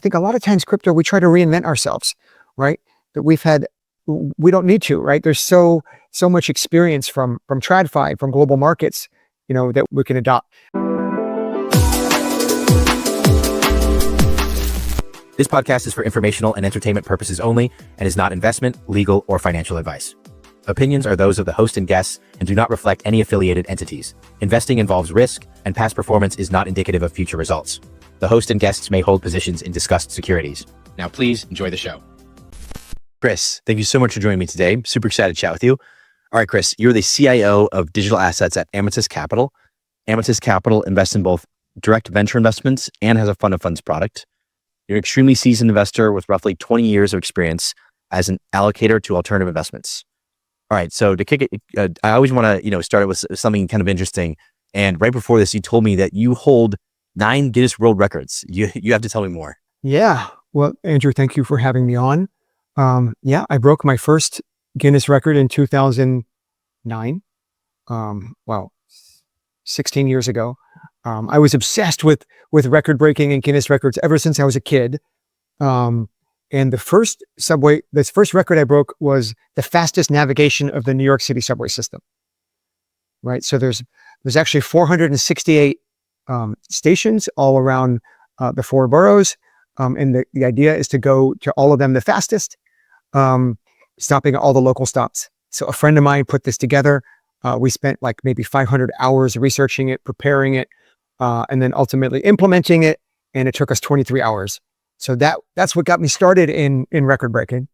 think a lot of times crypto, we try to reinvent ourselves, right? That we don't need to, right? There's so much experience from TradFi, from global markets, that we can adopt. This podcast is for informational and entertainment purposes only and is not investment, legal, or financial advice. Opinions are those of the host and guests and do not reflect any affiliated entities. Investing involves risk, and past performance is not indicative of future results. The host and guests may hold positions in discussed securities. Now, please enjoy the show. Chris, thank you so much for joining me today. Super excited to chat with you. All right, Chris, you're the CIO of digital assets at Amitis Capital. Amitis Capital invests in both direct venture investments and has a fund of funds product. You're an extremely seasoned investor with roughly 20 years of experience as an allocator to alternative investments. All right, so to kick it, I always want to start it with something kind of interesting. And right before this, you told me that you hold 9 Guinness World Records. You have to tell me more. Yeah, well, Andrew, thank you for having me on. I broke my first Guinness record in 2009. 16 years ago. I was obsessed with record breaking and Guinness records ever since I was a kid. And this first record I broke was the fastest navigation of the New York City subway system. Right. So there's actually 468 stations all around the 4 boroughs. And the idea is to go to all of them the fastest, stopping at all the local stops. So a friend of mine put this together. We spent like maybe 500 hours researching it, preparing it, and then ultimately implementing it. And it took us 23 hours. So that's what got me started in record breaking.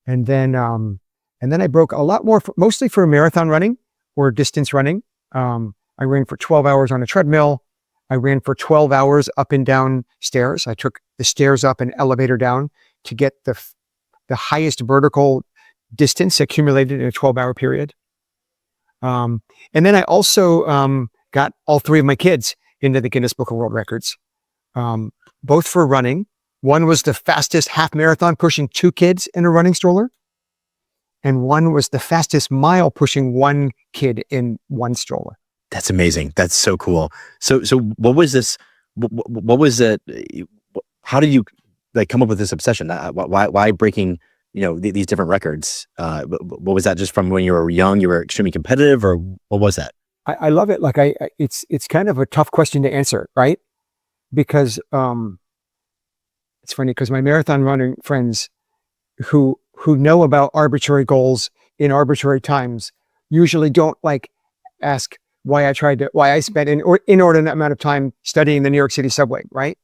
And then I broke a lot more, mostly for marathon running or distance running. I ran for 12 hours on a treadmill. I ran for 12 hours up and down stairs. I took the stairs up and elevator down to get the highest vertical distance accumulated in a 12-hour period. And then I also got all 3 of my kids into the Guinness Book of World Records, both for running. One was the fastest half marathon pushing 2 kids in a running stroller. And one was the fastest mile pushing 1 kid in 1 stroller. That's amazing. That's so cool. So what was this? What was it? How did you come up with this obsession? Why breaking, these different records? What was that? Just from when you were young, you were extremely competitive, or what was that? I love it. It's kind of a tough question to answer, right? Because it's funny because my marathon running friends who know about arbitrary goals in arbitrary times usually don't ask why I spent an inordinate amount of time studying the New York City subway, right?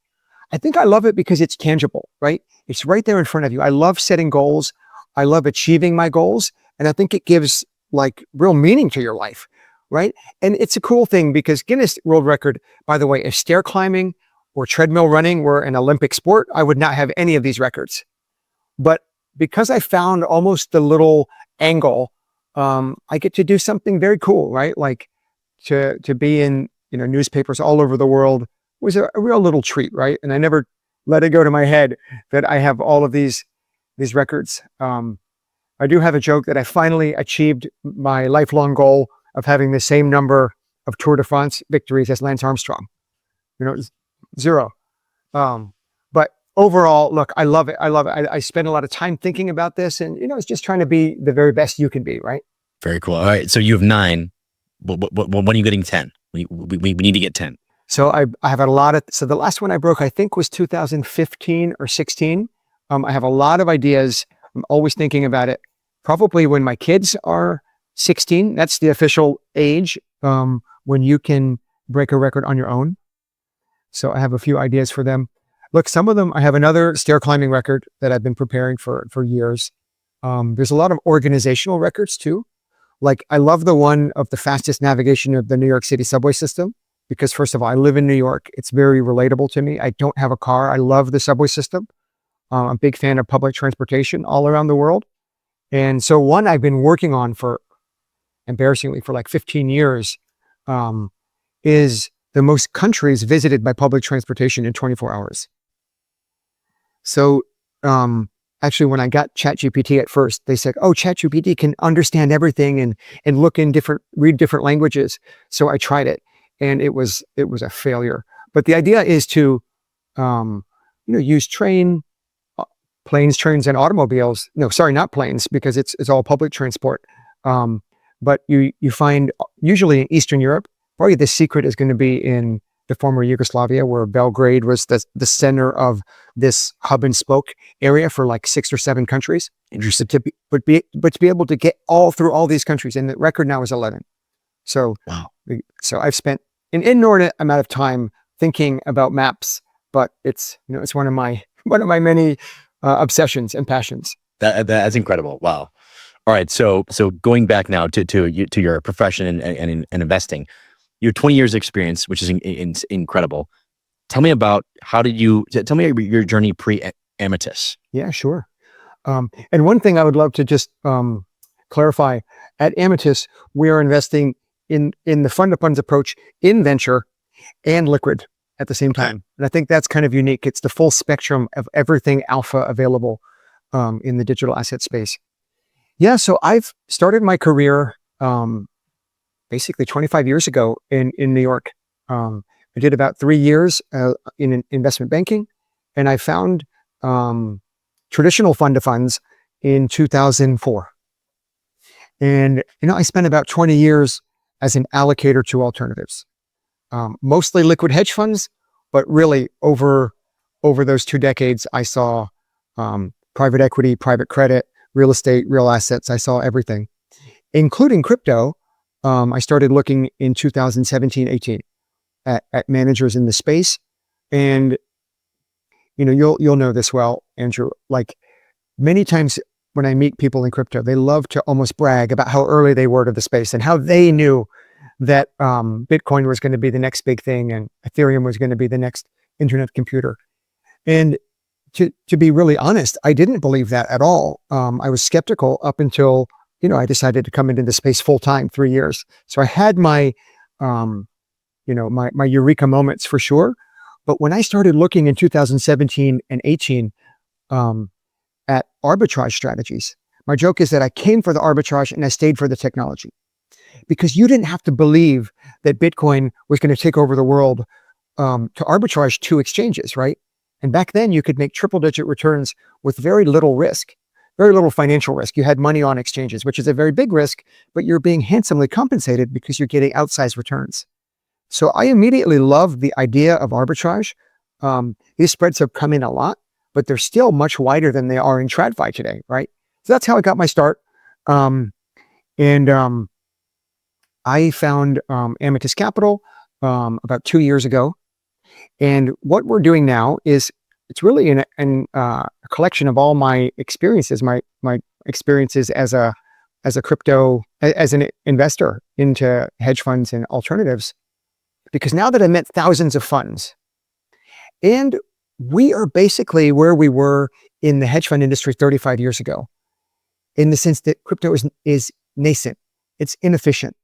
I think I love it because it's tangible, right? It's right there in front of you. I love setting goals. I love achieving my goals. And I think it gives real meaning to your life, right? And it's a cool thing because Guinness World Record, by the way, if stair climbing or treadmill running were an Olympic sport, I would not have any of these records. But because I found almost the little angle, I get to do something very cool, right? To be in newspapers all over the world was a real little treat, right? And I never let it go to my head that I have all of these records. I do have a joke that I finally achieved my lifelong goal of having the same number of Tour de France victories as Lance Armstrong. 0. But overall, look, I love it. I spend a lot of time thinking about this, and it's just trying to be the very best you can be, right? Very cool. All right, so you have 9. When are you getting 10? We need to get 10. So I have a lot of. So the last one I broke, I think, was 2015 or 16. I have a lot of ideas. I'm always thinking about it. Probably when my kids are 16, that's the official age when you can break a record on your own. So I have a few ideas for them. Look, some of them, I have another stair climbing record that I've been preparing for years. There's a lot of organizational records too. I love the one of the fastest navigation of the New York City subway system because first of all, I live in New York. It's very relatable to me. I don't have a car. I love the subway system. I'm a big fan of public transportation all around the world. And so one I've been working on embarrassingly for 15 years is the most countries visited by public transportation in 24 hours. So actually, when I got ChatGPT at first, they said, oh, ChatGPT can understand everything and read different languages. So I tried it and it was a failure. But the idea is to use planes, trains, and automobiles. No, sorry, not planes, because it's all public transport. But you find usually in Eastern Europe, probably the secret is going to be in the former Yugoslavia, where Belgrade was the center of this hub and spoke area for like 6 or 7 countries. Interesting. But to be able to get all through all these countries, and the record now is 11. So, Wow. So I've spent an inordinate amount of time thinking about maps, but it's one of my many obsessions and passions. That's incredible. Wow. All right. So going back now to your profession and investing, you have 20 years experience, which is incredible. Tell me about tell me your journey pre-Amitis. Yeah, sure. And one thing I would love to just clarify, at Amitis, we are investing in the fund of funds approach in venture and liquid at the same time. And I think that's kind of unique. It's the full spectrum of everything alpha available in the digital asset space. Yeah, so I've started my career basically 25 years ago in New York. I did about 3 years in investment banking, and I found traditional fund of funds in 2004. And I spent about 20 years as an allocator to alternatives, mostly liquid hedge funds, but really over those 2 decades, I saw private equity, private credit, real estate, real assets. I saw everything, including crypto. I started looking in 2017, 18 at managers in the space. And, you'll know this well, Andrew, like many times when I meet people in crypto, they love to almost brag about how early they were to the space and how they knew that Bitcoin was going to be the next big thing and Ethereum was going to be the next internet computer. And to be really honest, I didn't believe that at all. I was skeptical up until, I decided to come into the space full time, 3 years. So I had my eureka moments for sure. But when I started looking in 2017 and 18 at arbitrage strategies, my joke is that I came for the arbitrage and I stayed for the technology, because you didn't have to believe that Bitcoin was going to take over the world to arbitrage 2 exchanges, right? And back then you could make triple-digit returns with very little risk, very little financial risk. You had money on exchanges, which is a very big risk, but you're being handsomely compensated because you're getting outsized returns. So I immediately loved the idea of arbitrage. These spreads have come in a lot, but they're still much wider than they are in TradFi today, right? So that's how I got my start. I found Amitis Capital about 2 years ago. And what we're doing now is it's really a collection of all my experiences, my experiences as an investor into hedge funds and alternatives. Because now that I met thousands of funds, and we are basically where we were in the hedge fund industry 35 years ago, in the sense that crypto is nascent, it's inefficient.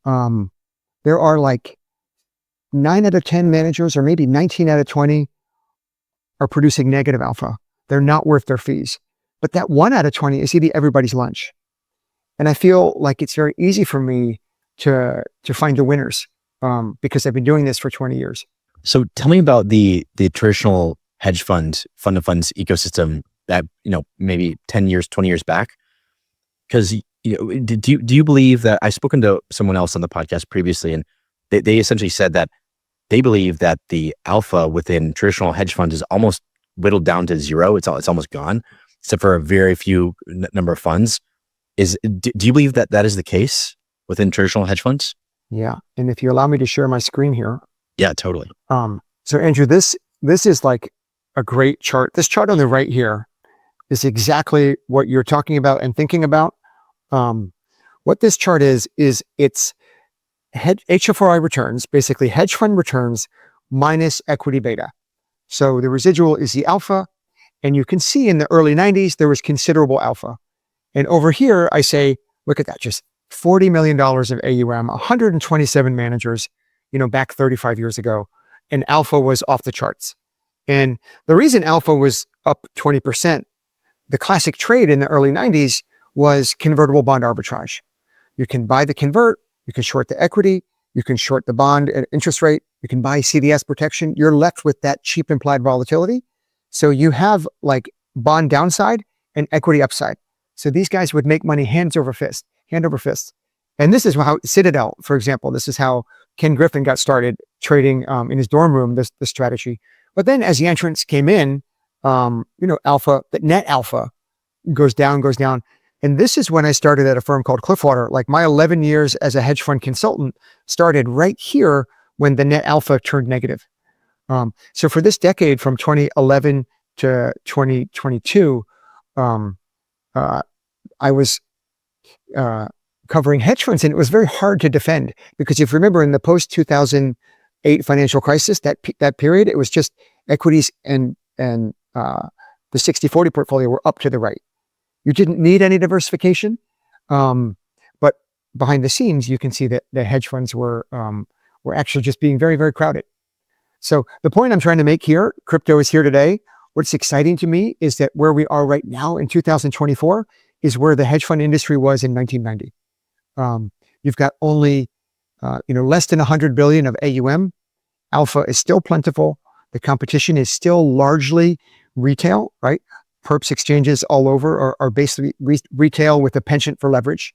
There are like 9 out of 10 managers, or maybe 19 out of 20, are producing negative alpha. They're not worth their fees. But that 1 out of 20 is eating everybody's lunch. And I feel like it's very easy for me to find the winners because I've been doing this for 20 years. So tell me about the traditional hedge fund of funds ecosystem that, maybe 10 years, 20 years back. Because, do you believe that I've spoken to someone else on the podcast previously, and they essentially said that they believe that the alpha within traditional hedge funds is almost whittled down to zero. It's almost gone, except for a very few number of funds. Do you believe that is the case within traditional hedge funds? Yeah. And if you allow me to share my screen here. Yeah, totally. So Andrew, this is like a great chart. This chart on the right here is exactly what you're talking about and thinking about. What this chart is it's HFRI returns, basically hedge fund returns minus equity beta. So the residual is the alpha. And you can see in the early 90s, there was considerable alpha. And over here, I say, look at that, just $40 million of AUM, 127 managers, back 35 years ago. And alpha was off the charts. And the reason alpha was up 20%, the classic trade in the early 90s was convertible bond arbitrage. You can buy the convert, you can short the equity, you can short the bond at interest rate, you can buy CDS protection. You're left with that cheap implied volatility. So you have like bond downside and equity upside. So these guys would make money hand over fist. And this is how Citadel, for example, this is how Ken Griffin got started trading in his dorm room, this strategy. But then as the entrants came in, alpha, the net alpha goes down. And this is when I started at a firm called Cliffwater. Like my 11 years as a hedge fund consultant started right here when the net alpha turned negative. So for this decade, from 2011 to 2022, I was covering hedge funds, and it was very hard to defend because if you remember in the post 2008 financial crisis, that period, it was just equities and the 60-40 portfolio were up to the right. You didn't need any diversification, but behind the scenes, you can see that the hedge funds were actually just being very, very crowded. So the point I'm trying to make here, crypto is here today. What's exciting to me is that where we are right now in 2024 is where the hedge fund industry was in 1990. You've got only, less than 100 billion of AUM. Alpha is still plentiful. The competition is still largely retail, right? Perps exchanges all over are basically retail with a penchant for leverage.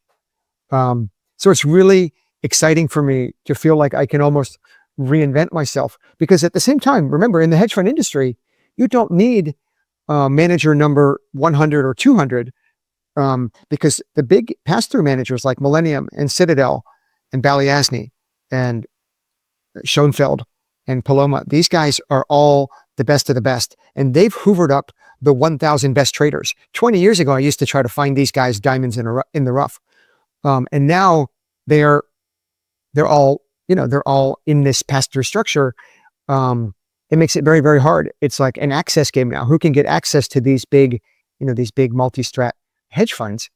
So it's really exciting for me to feel like I can almost reinvent myself because at the same time, remember in the hedge fund industry, you don't need manager number 100 or 200 because the big pass-through managers like Millennium and Citadel and Balyasny and Schoenfeld and Paloma, these guys are all the best of the best. And they've hoovered up the 1,000 best traders. 20 years ago, I used to try to find these guys diamonds in the rough. And now they're all in this pass-through structure. It makes it very, very hard. It's like an access game now. Who can get access to these big multi-strat hedge funds?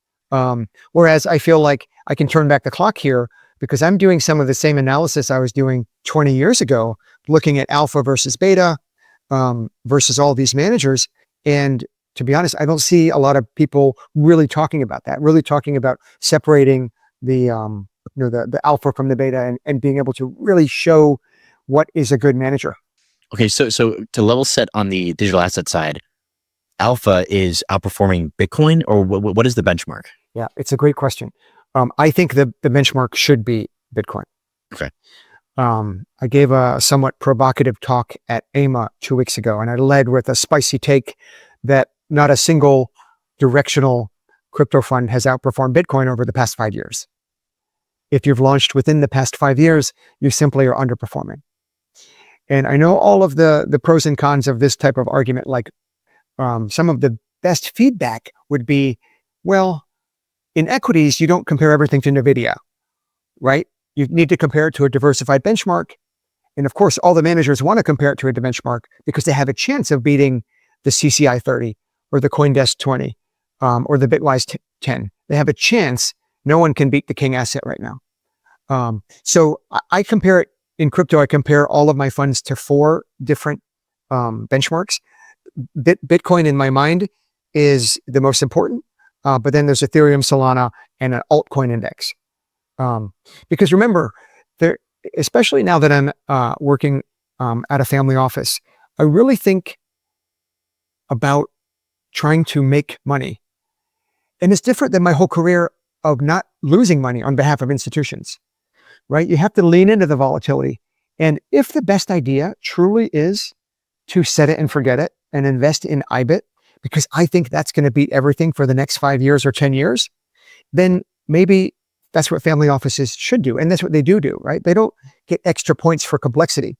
Whereas I feel like I can turn back the clock here because I'm doing some of the same analysis I was doing 20 years ago, looking at alpha versus beta versus all these managers. And to be honest, I don't see a lot of people really talking about that, really talking about separating the alpha from the beta and being able to really show what is a good manager. Okay, so to level set on the digital asset side, alpha is outperforming Bitcoin, or what is the benchmark? Yeah, it's a great question. I think the benchmark should be Bitcoin. Okay. I gave a somewhat provocative talk at AMA 2 weeks ago, and I led with a spicy take that not a single directional crypto fund has outperformed Bitcoin over the past 5 years. If you've launched within the past 5 years, you simply are underperforming. And I know all of the pros and cons of this type of argument, like some of the best feedback would be, well, in equities, you don't compare everything to NVIDIA, right? You need to compare it to a diversified benchmark. And of course, all the managers want to compare it to a benchmark because they have a chance of beating the CCI 30 or the CoinDesk 20 or the Bitwise 10. They have a chance. No one can beat the King asset right now. So I compare it in crypto. I compare all of my funds to 4 different benchmarks. Bitcoin in my mind is the most important, but then there's Ethereum, Solana, and an altcoin index. Because remember, especially now that I'm working at a family office, I really think about trying to make money. And it's different than my whole career of not losing money on behalf of institutions, right? You have to lean into the volatility. And if the best idea truly is to set it and forget it and invest in IBIT, because I think that's going to beat everything for the next 5 years or 10 years, then maybe that's what family offices should do. And that's what they do, right? They don't get extra points for complexity.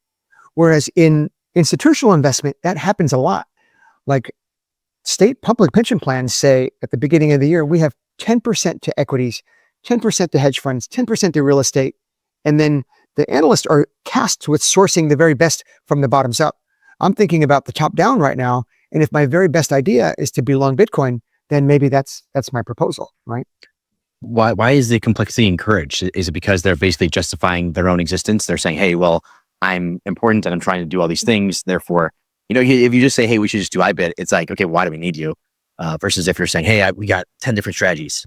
Whereas in institutional investment, that happens a lot. Like state public pension plans say at the beginning of the year, we have 10% to equities, 10% to hedge funds, 10% to real estate. And then the analysts are tasked with sourcing the very best from the bottoms up. I'm thinking about the top down right now. And if my very best idea is to be long Bitcoin, then maybe that's my proposal, right? Why is the complexity encouraged? Is it because they're basically justifying their own existence? They're saying, hey, well, I'm important and I'm trying to do all these things. Therefore, if you just say, hey, we should just do IBIT, it's like, okay, why do we need you? Versus if you're saying, hey, we got 10 different strategies.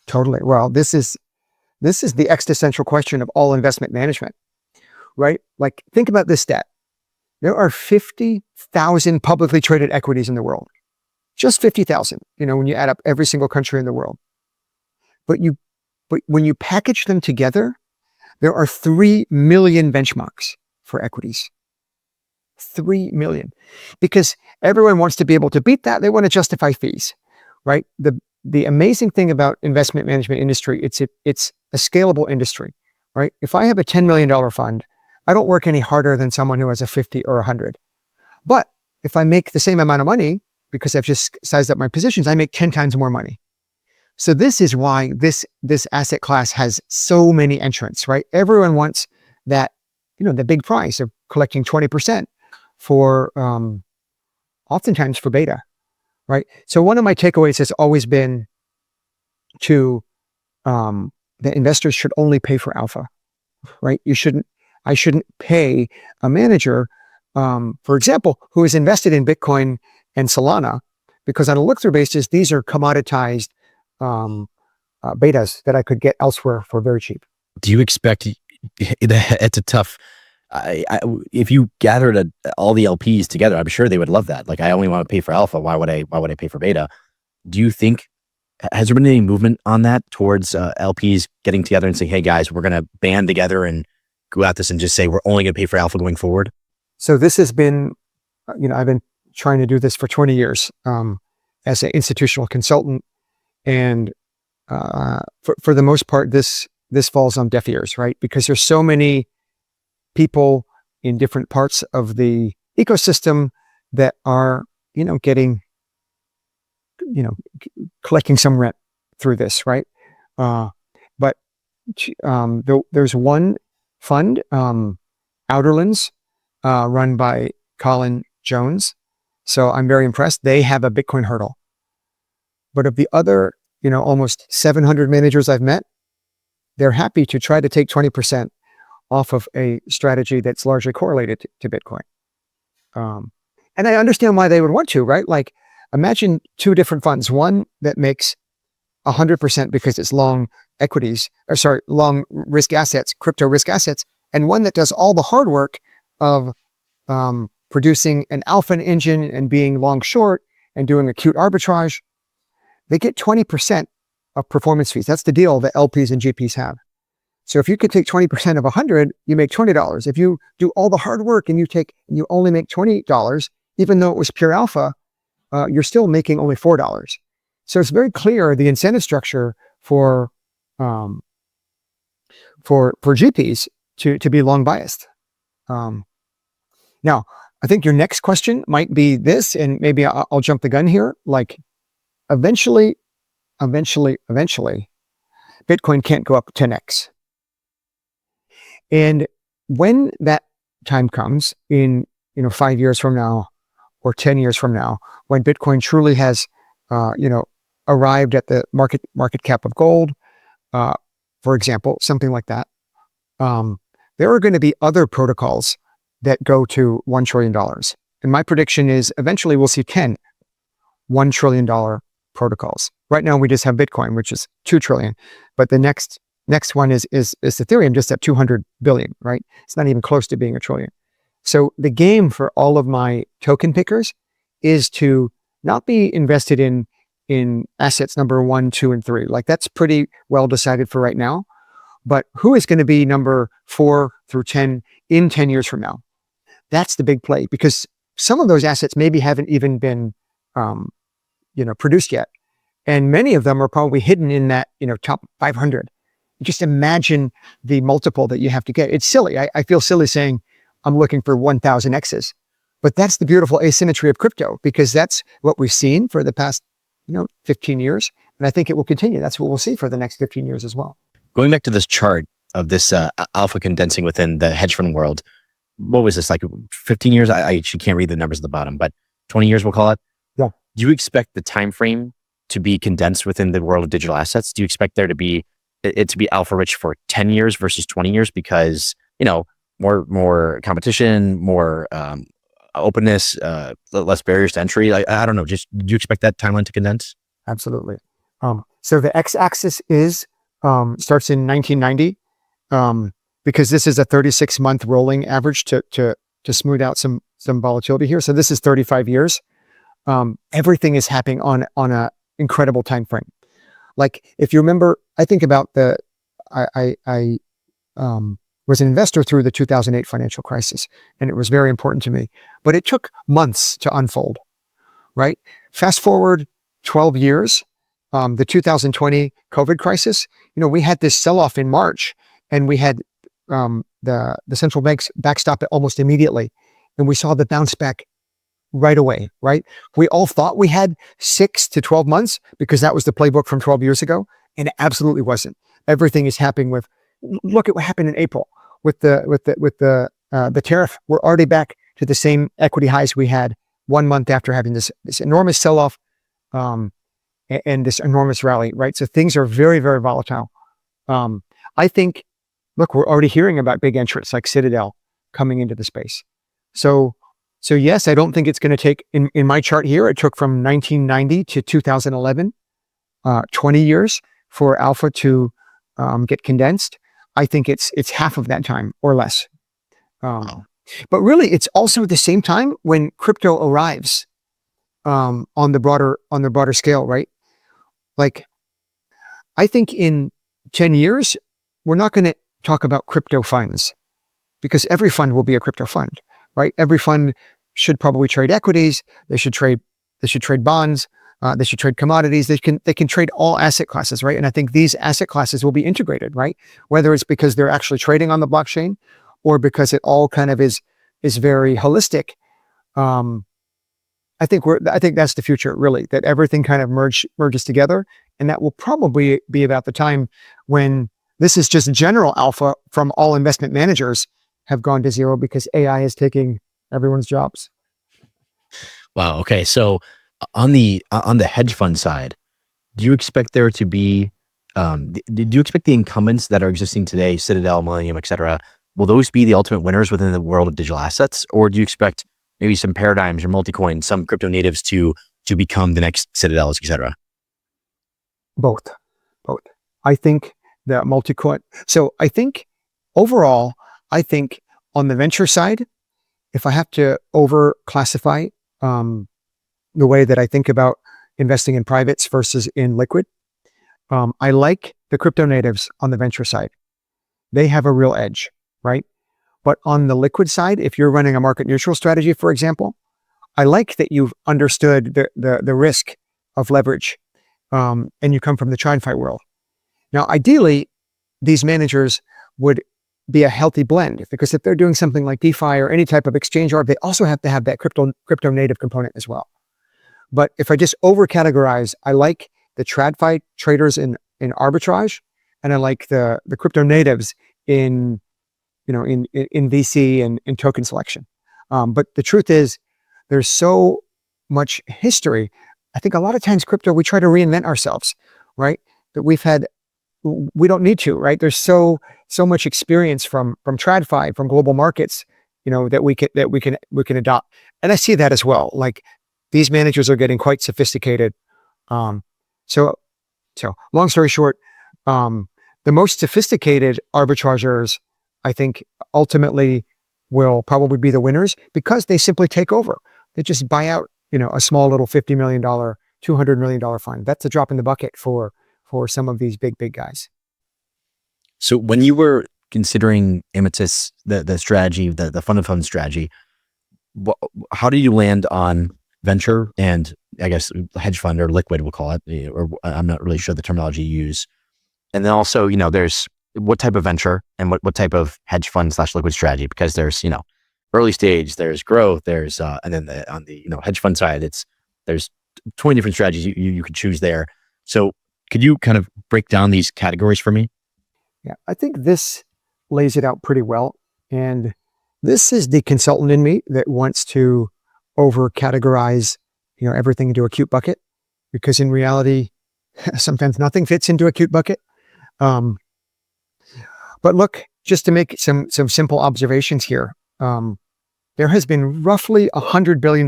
Totally. Well, this is the existential question of all investment management, right? Like think about this stat. There are 50,000 publicly traded equities in the world. Just 50,000, when you add up every single country in the world. But when you package them together, there are 3 million benchmarks for equities. 3 million. Because everyone wants to be able to beat that. They want to justify fees, right? The amazing thing about investment management industry, it's a scalable industry, right? If I have a $10 million fund, I don't work any harder than someone who has a 50 or 100. But if I make the same amount of money, because I've just sized up my positions, I make 10 times more money. So this is why this asset class has so many entrants, right? Everyone wants that, the big price of collecting 20% for, oftentimes for beta, right? So one of my takeaways has always been that investors should only pay for alpha, right? I shouldn't pay a manager, for example, who is invested in Bitcoin and Solana, because on a look-through basis, these are commoditized betas that I could get elsewhere for very cheap. Do you expect, it's a tough, if you gathered all the LPs together, I'm sure they would love that. Like, I only want to pay for alpha. Why would I pay for beta? Do you think, has there been any movement on that towards LPs getting together and saying, hey guys, we're going to band together and go at this and just say, we're only going to pay for alpha going forward? So this has been, I've been trying to do this for 20 years as an institutional consultant. And for the most part, this falls on deaf ears, right? Because there's so many people in different parts of the ecosystem that are, collecting some rent through this, right? But there's one fund, Outerlands, run by Colin Jones. So I'm very impressed. They have a Bitcoin hurdle. But of the other, almost 700 managers I've met, they're happy to try to take 20% off of a strategy that's largely correlated to Bitcoin. And I understand why they would want to, right? Like, imagine two different funds, one that makes 100% because it's long risk assets, crypto risk assets, and one that does all the hard work of producing an alpha engine and being long short and doing acute arbitrage. They get 20% of performance fees. That's the deal that LPs and GPs have. So if you could take 20% of 100, you make $20. If you do all the hard work and you only make $20, even though it was pure alpha, you're still making only $4. So it's very clear the incentive structure for GPs to be long biased. Now, I think your next question might be this, and maybe I'll jump the gun here. Like, eventually, Bitcoin can't go up 10x. And when that time comes in, 5 years from now or 10 years from now, when Bitcoin truly has, arrived at the market cap of gold, for example, something like that, there are going to be other protocols that go to $1 trillion. And my prediction is eventually we'll see 10 $1 trillion protocols. Right now we just have Bitcoin, which is 2 trillion, but the next one is Ethereum, just at 200 billion, right? It's not even close to being a trillion. So the game for all of my token pickers is to not be invested in assets number 1, 2, and 3. Like, that's pretty well decided for right now. But who is going to be number 4 through 10 in 10 years from now? That's the big play, because some of those assets maybe haven't even been, produced yet. And many of them are probably hidden in that, top 500. Just imagine the multiple that you have to get. It's silly. I feel silly saying I'm looking for 1,000 X's, but that's the beautiful asymmetry of crypto, because that's what we've seen for the past, 15 years. And I think it will continue. That's what we'll see for the next 15 years as well. Going back to this chart of this alpha condensing within the hedge fund world, what was this, like 15 years? I actually can't read the numbers at the bottom, but 20 years we'll call it. Yeah. Do you expect the time frame to be condensed within the world of digital assets? Do you expect there to be it to be alpha rich for 10 years versus 20 years because, more competition, more openness, less barriers to entry? I don't know. Just, do you expect that timeline to condense? Absolutely. So the x-axis starts in 1990, because this is a 36-month rolling average to smooth out some some volatility here. So this is 35 years. Everything is happening on a incredible time frame. Like if you remember, I think about I was an investor through the 2008 financial crisis, and it was very important to me. But it took months to unfold, right? Fast forward 12 years, the 2020 COVID crisis. We had this sell-off in March, and we had the central banks backstop it almost immediately, and we saw the bounce back right away. Right? We all thought we had 6 to 12 months because that was the playbook from 12 years ago, and it absolutely wasn't. Everything is happening with. Look at what happened in April with the tariff. We're already back to the same equity highs we had 1 month after having this enormous sell-off and this enormous rally, right? So things are very, very volatile. I think, look, we're already hearing about big entrants like Citadel coming into the space. So yes, I don't think it's going to take, in my chart here, it took from 1990 to 2011, 20 years for alpha to get condensed. I think it's half of that time or less. But really, it's also the same time when crypto arrives on the broader scale, right? Like, I think in 10 years, we're not going to talk about crypto funds because every fund will be a crypto fund, right? Every fund should probably trade equities. They should trade bonds. They should trade commodities. They can trade all asset classes, right? And I think these asset classes will be integrated, right? Whether it's because they're actually trading on the blockchain or because it all kind of is very holistic. I think that's the future, really, that everything kind of merges together. And that will probably be about the time when this is just general alpha from all investment managers have gone to zero because AI is taking everyone's jobs. Wow. Okay. So on the hedge fund side, do you expect there to be, do you expect the incumbents that are existing today, Citadel, Millennium, et cetera, will those be the ultimate winners within the world of digital assets? Or do you expect maybe some paradigms or multi-coin, some crypto natives to become the next Citadels, et cetera? Both. I think the multi-coin. So I think overall, on the venture side, if I have to over-classify the way that I think about investing in privates versus in liquid, I like the crypto natives on the venture side. They have a real edge, right? But on the liquid side, if you're running a market neutral strategy, for example, I like that you've understood the risk of leverage, and you come from the TradFi world. Now, ideally, these managers would be a healthy blend because if they're doing something like DeFi or any type of exchange arb, they also have to have that crypto native component as well. But if I just over categorize, I like the TradFi traders in arbitrage, and I like the crypto natives in VC and in token selection. But the truth is, there's so much history. I think a lot of times crypto, we try to reinvent ourselves, right? That we don't need to, right? There's so much experience from TradFi, from global markets, that we can adopt. And I see that as well. Like, these managers are getting quite sophisticated. So long story short, the most sophisticated arbitrageurs, I think, ultimately will probably be the winners because they simply take over. They just buy out, a small little $50 million, $200 million fund. That's a drop in the bucket for some of these big guys. So when you were considering Amitis, the strategy, the fund of fund strategy, how did you land on venture and, I guess, hedge fund or liquid, we'll call it, or I'm not really sure the terminology you use. And then also, there's what type of venture and what type of hedge fund / liquid strategy, because there's, early stage, there's growth, there's, and then on the, hedge fund side, there's 20 different strategies you could choose there. So could you kind of break down these categories for me? Yeah, I think this lays it out pretty well. And this is the consultant in me that wants to over categorize, everything into a cute bucket, because in reality, sometimes nothing fits into a cute bucket. But look, just to make some simple observations here, there has been roughly $100 billion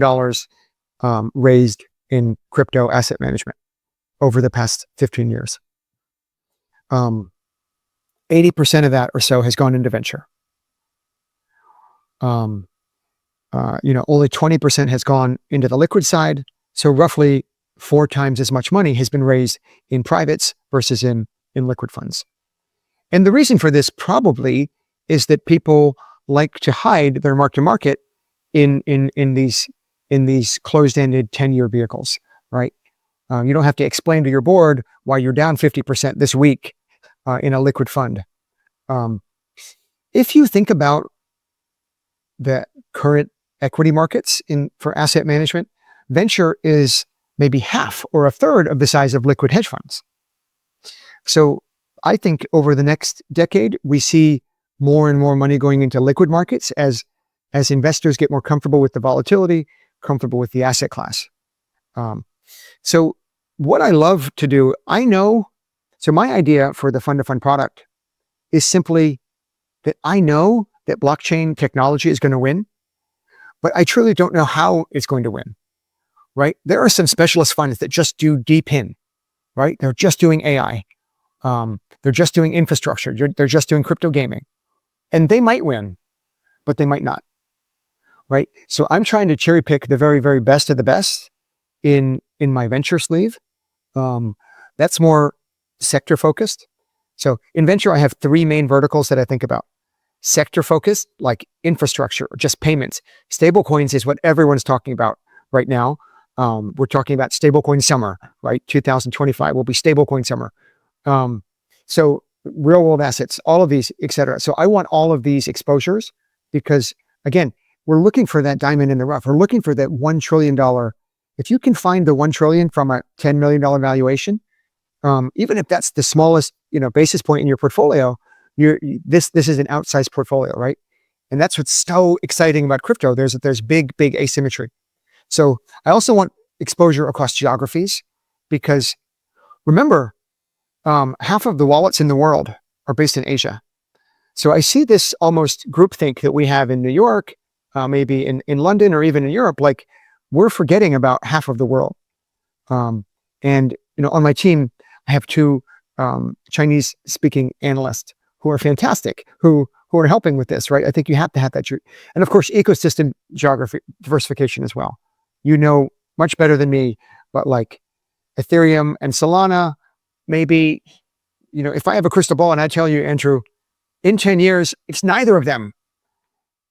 raised in crypto asset management over the past 15 years. 80% of that or so has gone into venture. only 20% has gone into the liquid side. So roughly 4 times as much money has been raised in privates versus in liquid funds. And the reason for this probably is that people like to hide their mark to market in these closed-ended 10-year vehicles, right? You don't have to explain to your board why you're down 50% this week in a liquid fund. If you think about the current equity markets for asset management, venture is maybe half or a third of the size of liquid hedge funds. So I think over the next decade, we see more and more money going into liquid markets as investors get more comfortable with the volatility, comfortable with the asset class. So what I love to do, so my idea for the fund-to-fund product is simply that I know that blockchain technology is going to win, but I truly don't know how it's going to win, right? There are some specialist funds that just do deep in, right? They're just doing AI. They're just doing infrastructure. They're just doing crypto gaming. And they might win, but they might not, right? So I'm trying to cherry pick the very, very best of the best in my venture sleeve. That's more sector focused. So in venture, I have 3 main verticals that I think about. Sector focused, like infrastructure or just payments. Stablecoins is what everyone's talking about right now. We're talking about stablecoin summer, right? 2025 will be stablecoin summer. So real world assets, all of these, et cetera. So I want all of these exposures because, again, we're looking for that diamond in the rough. We're looking for that $1 trillion. If you can find the 1 trillion from a $10 million valuation, even if that's the smallest, basis point in your portfolio, this is an outsized portfolio, right? And that's what's so exciting about crypto. There's big asymmetry. So I also want exposure across geographies because remember, half of the wallets in the world are based in Asia. So I see this almost groupthink that we have in New York, maybe in London or even in Europe, like we're forgetting about half of the world. And on my team, I have 2 Chinese speaking analysts who are fantastic, who are helping with this, right? I think you have to have that. And of course, ecosystem geography diversification as well. Much better than me, but like Ethereum and Solana, maybe, if I have a crystal ball and I tell you, Andrew, in 10 years, it's neither of them.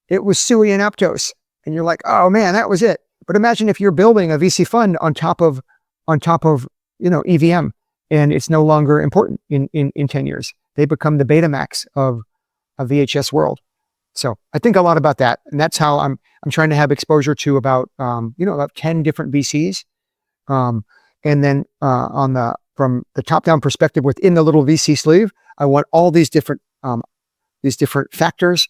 It was Sui and Aptos. And you're like, oh man, that was it. But imagine if you're building a VC fund on top of EVM and it's no longer important in 10 years. They become the Betamax of a VHS world. So I think a lot about that. And that's how I'm trying to have exposure to about 10 different VCs. And then from the top-down perspective within the little VC sleeve, I want all these different factors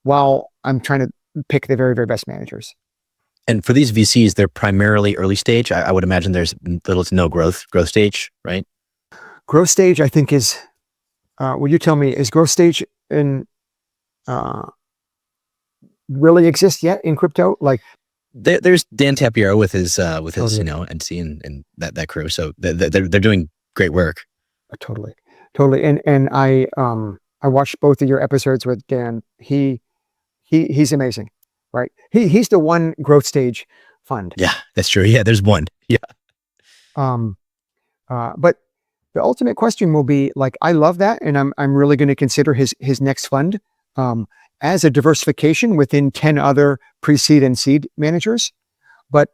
while I'm trying to pick the very, very best managers. And for these VCs, they're primarily early stage. I would imagine there's little to no growth stage, right? Growth stage, I think is, will you tell me, is growth stage really exist yet in crypto? Like there's Dan Tapiero with his entity and that crew. So they're doing great work. Totally. And I watched both of your episodes with Dan. He's amazing, right? He's the one growth stage fund. Yeah, that's true. Yeah, there's one. Yeah. But the ultimate question will be like, I love that, and I'm really going to consider his next fund as a diversification within 10 other pre-seed and seed managers. But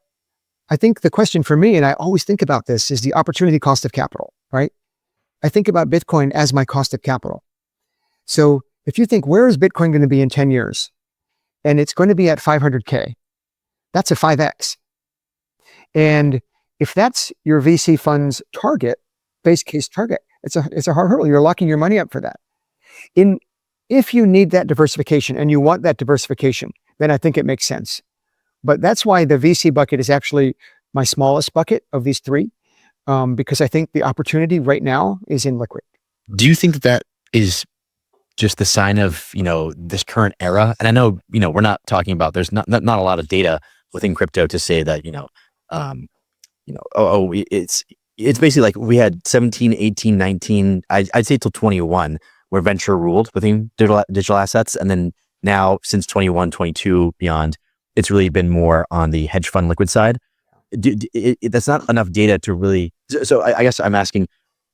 I think the question for me, and I always think about this, is the opportunity cost of capital, right? I think about Bitcoin as my cost of capital. So if you think, where is Bitcoin going to be in 10 years? And it's going to be at 500K. That's a 5X. And if that's your VC fund's target, base case target, it's a hard hurdle. You're locking your money up for that. If you need that diversification and you want that diversification, then I think it makes sense. But that's why the VC bucket is actually my smallest bucket of these 3, because I think the opportunity right now is in liquid. Do you think that is just the sign of, this current era? And I know, we're not talking about, there's not a lot of data within crypto to say that, it's basically like we had 17, 18, 19, I'd say till 21, where venture ruled within digital assets. And then Now, since 21, 22, beyond, it's really been more on the hedge fund liquid side. That's not enough data to really. So I guess I'm asking,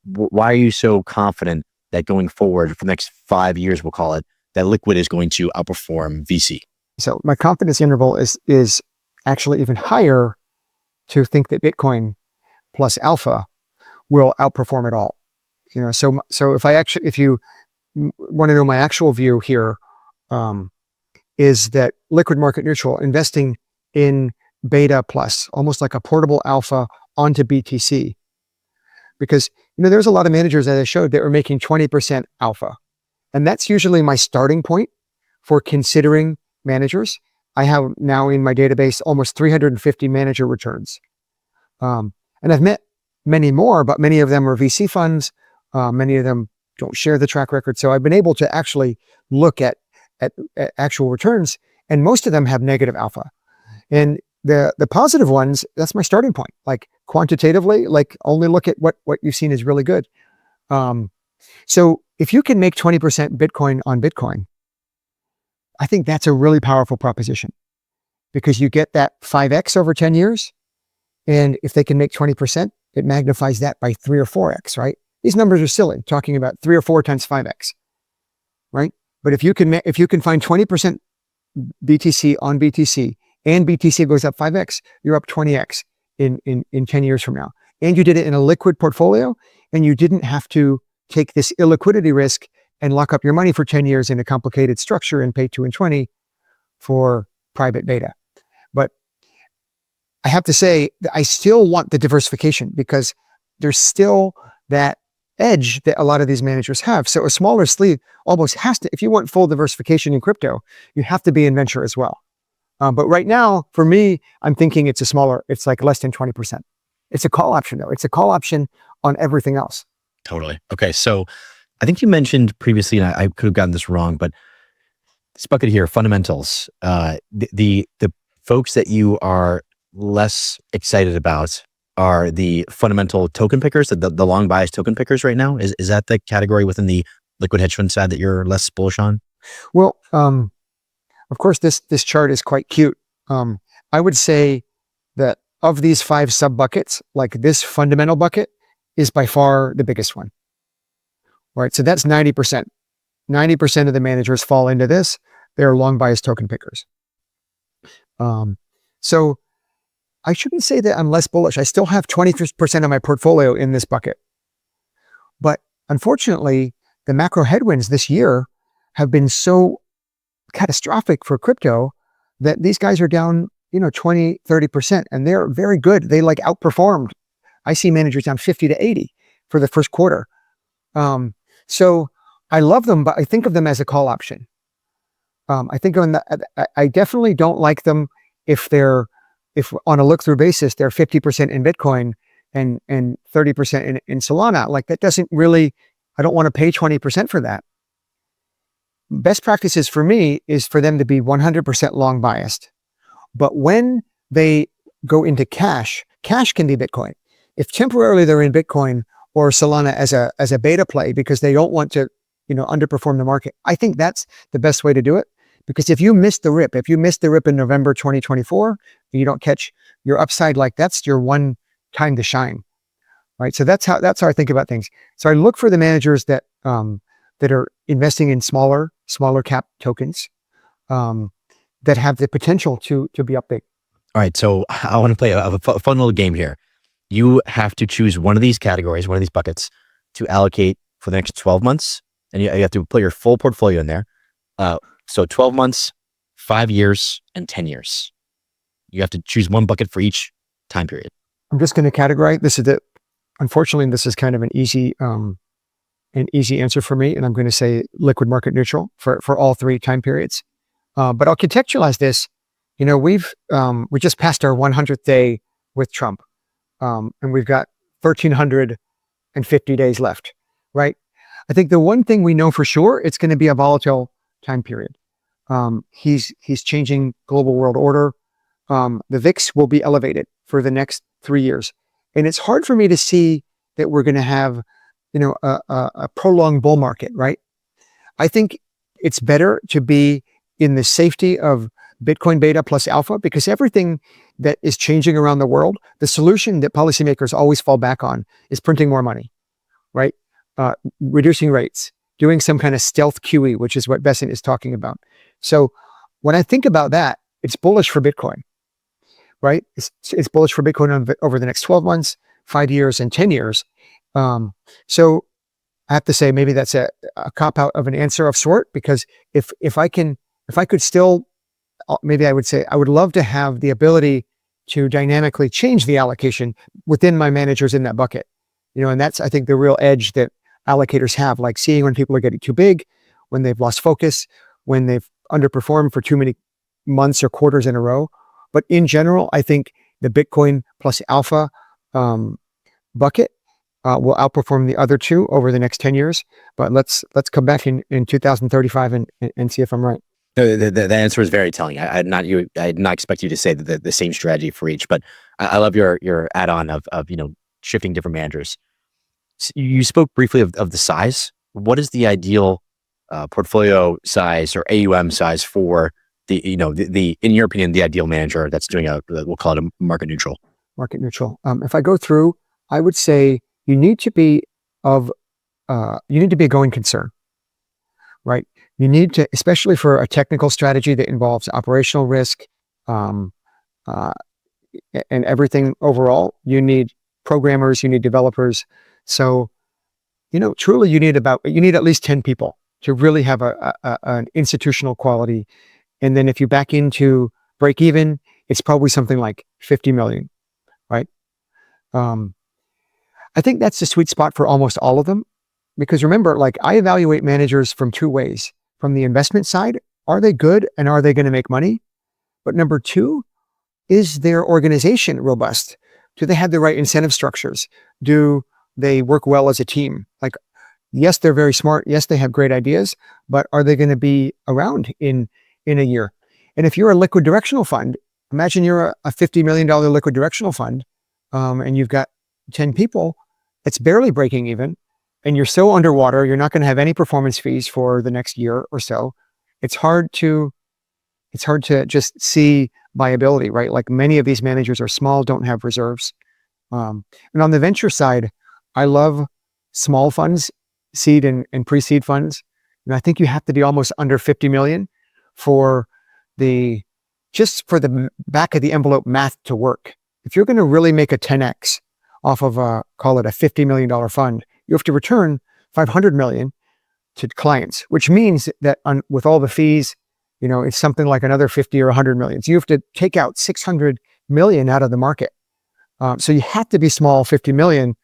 why are you so confident that going forward for the next 5 years, we'll call it, that liquid is going to outperform VC? So my confidence interval is actually even higher to think that Bitcoin plus alpha will outperform it all. So if you want to know my actual view here, is that liquid market neutral, investing in beta plus, almost like a portable alpha onto BTC. Because, there's a lot of managers, as I showed, that were making 20% alpha. And that's usually my starting point for considering managers. I have now in my database almost 350 manager returns. And I've met many more, but many of them are VC funds. Many of them don't share the track record. So I've been able to actually look at actual returns, and most of them have negative alpha. And the positive ones, that's my starting point. Like quantitatively, like only look at what you've seen is really good. So if you can make 20% Bitcoin on Bitcoin, I think that's a really powerful proposition, because you get that 5x over 10 years. And if they can make 20%, it magnifies that by 3 or 4x, right? These numbers are silly, talking about 3 or 4 times 5x, right? But if you can find 20% BTC on BTC, and BTC goes up 5x, you're up 20x in 10 years from now. And you did it in a liquid portfolio, and you didn't have to take this illiquidity risk and lock up your money for 10 years in a complicated structure and pay 2 and 20 for private beta. But I have to say that I still want the diversification, because there's still that edge that a lot of these managers have. So a smaller sleeve almost has to, if you want full diversification in crypto, you have to be in venture as well. But right now, for me, I'm thinking it's like less than 20%. It's a call option though. It's a call option on everything else. Totally. Okay. So I think you mentioned previously, and I could have gotten this wrong, but this bucket here, fundamentals, the folks that you are less excited about are the fundamental token pickers, the long bias token pickers right now. Is that the category within the liquid hedge fund side that you're less bullish on? Well, of course, this chart is quite cute. I would say that of these 5 sub buckets, like this fundamental bucket is by far the biggest one. Right. So that's 90%. 90% of the managers fall into this. They're long bias token pickers. So I shouldn't say that I'm less bullish. I still have 20% of my portfolio in this bucket. But unfortunately, the macro headwinds this year have been so catastrophic for crypto that these guys are down, 20, 30%, and they're very good. They like outperformed. I see managers down 50 to 80 for the first quarter. So I love them, but I think of them as a call option. I definitely don't like them if on a look-through basis, they're 50% in Bitcoin and 30% in Solana. Like that doesn't really, I don't want to pay 20% for that. Best practices for me is for them to be 100% long biased. But when they go into cash can be Bitcoin. If temporarily they're in Bitcoin or Solana as a beta play because they don't want to, underperform the market, I think that's the best way to do it. Because if you miss the rip in November 2024, and you don't catch your upside, like that's your one time to shine, right? So that's how I think about things. So I look for the managers that are investing in smaller cap tokens that have the potential to be up big. All right. So I want to play a fun little game here. You have to choose one of these categories, one of these buckets to allocate for the next 12 months. And you have to put your full portfolio in there. So 12 months, 5 years, and 10 years. You have to choose one bucket for each time period. I'm just going to categorize. Unfortunately, this is kind of an easy answer for me. And I'm going to say liquid market neutral for all 3 time periods. But I'll contextualize this. We just passed our 100th day with Trump. And we've got 1,350 days left, right? I think the one thing we know for sure, it's going to be a volatile time period. He's changing global world order. The VIX will be elevated for the next 3 years. And it's hard for me to see that we're going to have, a prolonged bull market, right? I think it's better to be in the safety of Bitcoin beta plus alpha, because everything that is changing around the world, the solution that policymakers always fall back on is printing more money, right? Reducing rates, doing some kind of stealth QE, which is what Besant is talking about. So when I think about that, it's bullish for Bitcoin, right? It's bullish for Bitcoin over the next 12 months, 5 years, and 10 years. So I have to say maybe that's a cop out of an answer of sort, because if I could still, maybe I would say I would love to have the ability to dynamically change the allocation within my managers in that bucket. And that's, I think, the real edge that allocators have, like seeing when people are getting too big, when they've lost focus, when they've underperformed for too many months or quarters in a row. But in general, I think the Bitcoin plus alpha bucket will outperform the other two over the next 10 years. But let's come back in 2035 and see if I'm right. The answer is very telling. I did not expect you to say the same strategy for each, but I love your add-on of shifting different managers. So you spoke briefly of the size. What is the ideal portfolio size or AUM size for the in your opinion, the ideal manager that's doing we'll call it a market neutral? Market neutral. If I go through, I would say you need to be a going concern, right? You need to, especially for a technical strategy that involves operational risk and everything overall, you need programmers, you need developers. So, truly you need at least 10 people to really have an institutional quality. And then if you back into break even, it's probably something like 50 million, right? I think that's the sweet spot for almost all of them. Because remember, like, I evaluate managers from two ways. From the investment side, are they good and are they going to make money? But number two, is their organization robust? Do they have the right incentive structures? Do they work well as a team? Like, yes, they're very smart. Yes, they have great ideas, but are they going to be around in a year? And if you're a liquid directional fund, imagine you're a $50 million liquid directional fund, and you've got 10 people, it's barely breaking even. And you're so underwater, you're not going to have any performance fees for the next year or so. It's hard to just see viability, right? Like, many of these managers are small, don't have reserves. And on the venture side, I love small funds, seed and pre-seed funds. And I think you have to be almost under 50 million for the back of the envelope math to work. If you're going to really make a 10x off of call it a $50 million fund, you have to return 500 million to clients, which means that with all the fees, it's something like another 50 or 100 million. So you have to take out 600 million out of the market. So you have to be small, 50 million.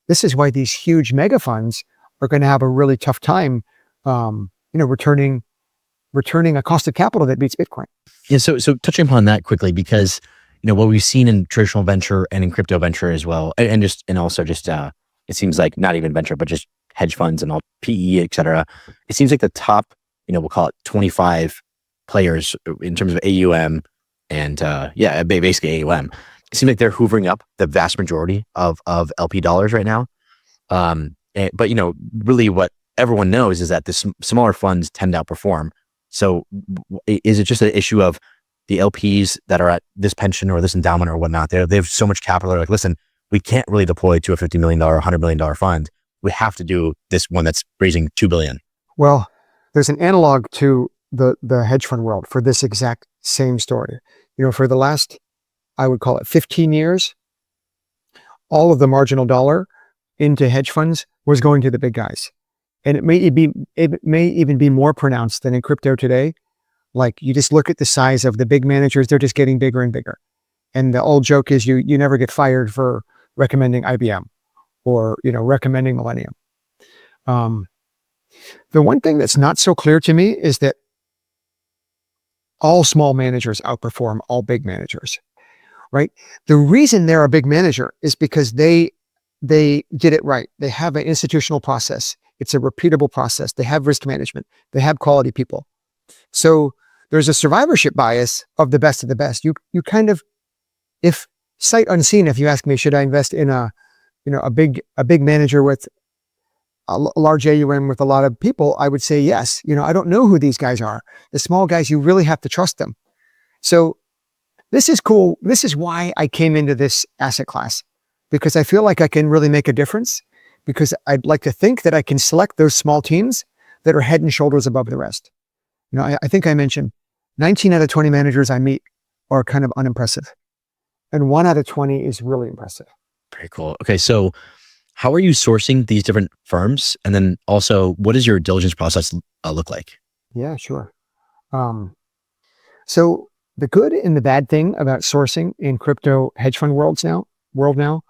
This is why these huge mega funds are going to have a really tough time, returning a cost of capital that beats Bitcoin. Yeah. So touching upon that quickly, because what we've seen in traditional venture and in crypto venture as well, and also it seems like not even venture, but just hedge funds and all PE, et cetera. It seems like the top, we'll call it 25 players in terms of AUM and basically AUM. It seems like they're hoovering up the vast majority of LP dollars right now. But really what everyone knows is that the smaller funds tend to outperform. So is it just an issue of the LPs that are at this pension or this endowment or whatnot? They have so much capital. They're like, listen, we can't really deploy to a $50 million, $100 million fund. We have to do this one that's raising $2 billion. Well, there's an analog to the hedge fund world for this exact same story. For the last, I would call it 15 years, all of the marginal dollar into hedge funds was going to the big guys. And it may even be more pronounced than in crypto today. Like, you just look at the size of the big managers, they're just getting bigger and bigger. And the old joke is you never get fired for recommending IBM or, recommending Millennium. The one thing that's not so clear to me is that all small managers outperform all big managers, right? The reason they're a big manager is because they did it right. They have an institutional process. It's a repeatable process. They have risk management. They have quality people. So there's a survivorship bias of the best of the best. You kind of, if sight unseen, if you ask me, should I invest in a big manager with large AUM with a lot of people, I would say yes. I don't know who these guys are. The small guys, you really have to trust them. So this is cool. This is why I came into this asset class, because I feel like I can really make a difference, because I'd like to think that I can select those small teams that are head and shoulders above the rest. I think I mentioned 19 out of 20 managers I meet are kind of unimpressive. And 1 out of 20 is really impressive. Very cool. Okay. So how are you sourcing these different firms? And then also, what does your diligence process look like? Yeah, sure. So the good and the bad thing about sourcing in crypto hedge fund world now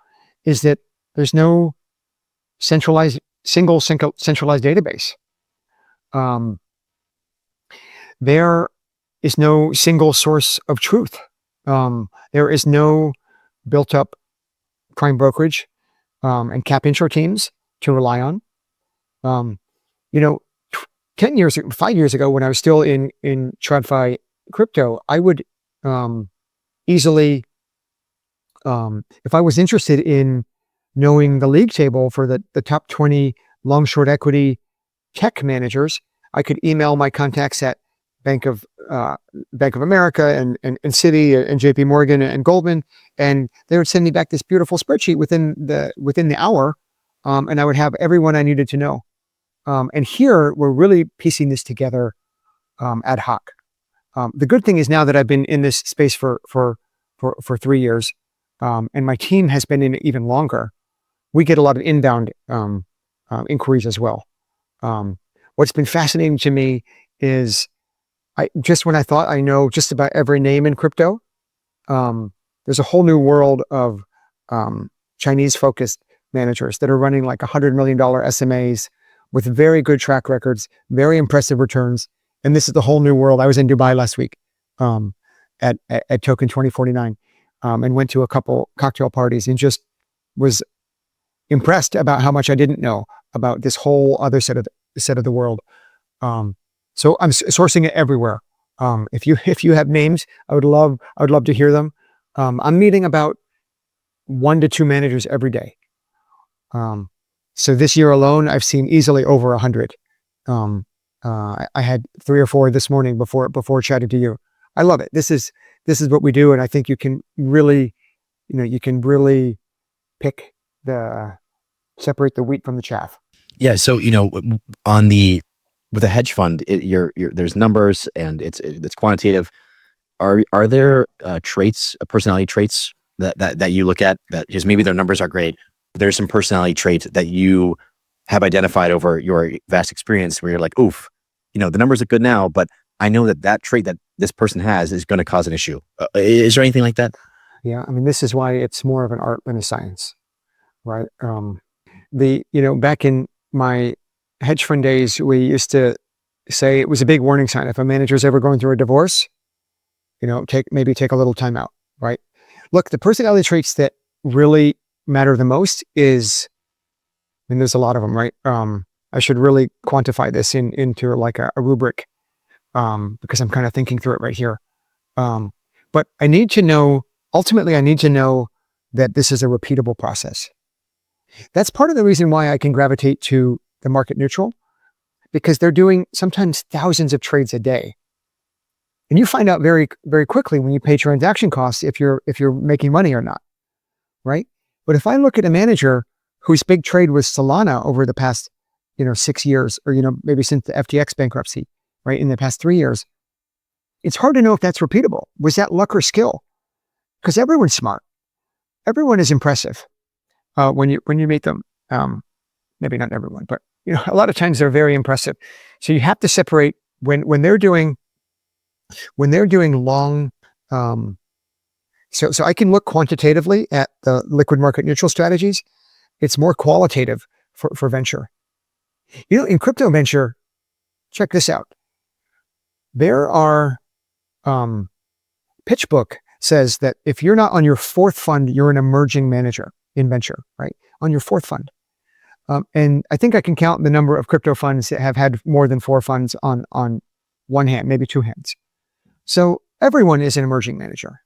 is that there's no centralized database. There is no single source of truth. There is no built up prime brokerage and cap intro teams to rely on. 5 years ago, when I was still in TradFi crypto, I would easily, if I was interested in knowing the league table for the top 20 long short equity tech managers, I could email my contacts at Bank of America and Citi and JP Morgan and Goldman, and they would send me back this beautiful spreadsheet within the hour, and I would have everyone I needed to know. And here we're really piecing this together ad hoc. The good thing is now that I've been in this space for 3 years, and my team has been in it even longer, we get a lot of inbound inquiries as well. What's been fascinating to me is when I thought I know just about every name in crypto, there's a whole new world of Chinese-focused managers that are running like $100 million SMAs with very good track records, very impressive returns. And this is the whole new world. I was in Dubai last week at Token 2049 and went to a couple cocktail parties and just was impressed about how much I didn't know about this whole other set of the world. So I'm sourcing it everywhere. If you have names, I would love to hear them. I'm meeting about 1 to 2 managers every day. So this year alone, I've seen easily over 100. I had 3 or 4 this morning before chatting to you. I love it. This is what we do, and I think you can really separate the wheat from the chaff. Yeah. So with a hedge fund, there's numbers and it's quantitative. Are there personality traits that you look at that just maybe their numbers are great? There's some personality traits that you have identified over your vast experience where you're like, oof, the numbers are good now, but I know that trait that this person has is going to cause an issue. Is there anything like that? Yeah. I mean, this is why it's more of an art than a science, right? Back in my hedge fund days, we used to say it was a big warning sign. If a manager's ever going through a divorce, take a little time out, right? Look, the personality traits that really matter the most there's a lot of them, right? I should really quantify this into like a rubric, because I'm kind of thinking through it right here. But ultimately I need to know that this is a repeatable process. That's part of the reason why I can gravitate to the market neutral, because they're doing sometimes thousands of trades a day. And you find out very, very quickly when you pay transaction costs if you're making money or not, right? But if I look at a manager whose big trade was Solana over the past 6 years, or maybe since the FTX bankruptcy, right, in the past 3 years, it's hard to know if that's repeatable. Was that luck or skill? Because everyone's smart. Everyone is impressive when you meet them. Maybe not everyone, but a lot of times they're very impressive. So you have to separate when they're doing long. So I can look quantitatively at the liquid market neutral strategies. It's more qualitative for venture. In crypto venture, check this out. There are PitchBook says that if you're not on your 4th fund, you're an emerging manager in venture, right? On your 4th fund. And I think I can count the number of crypto funds that have had more than 4 funds on one hand, maybe 2 hands. So everyone is an emerging manager.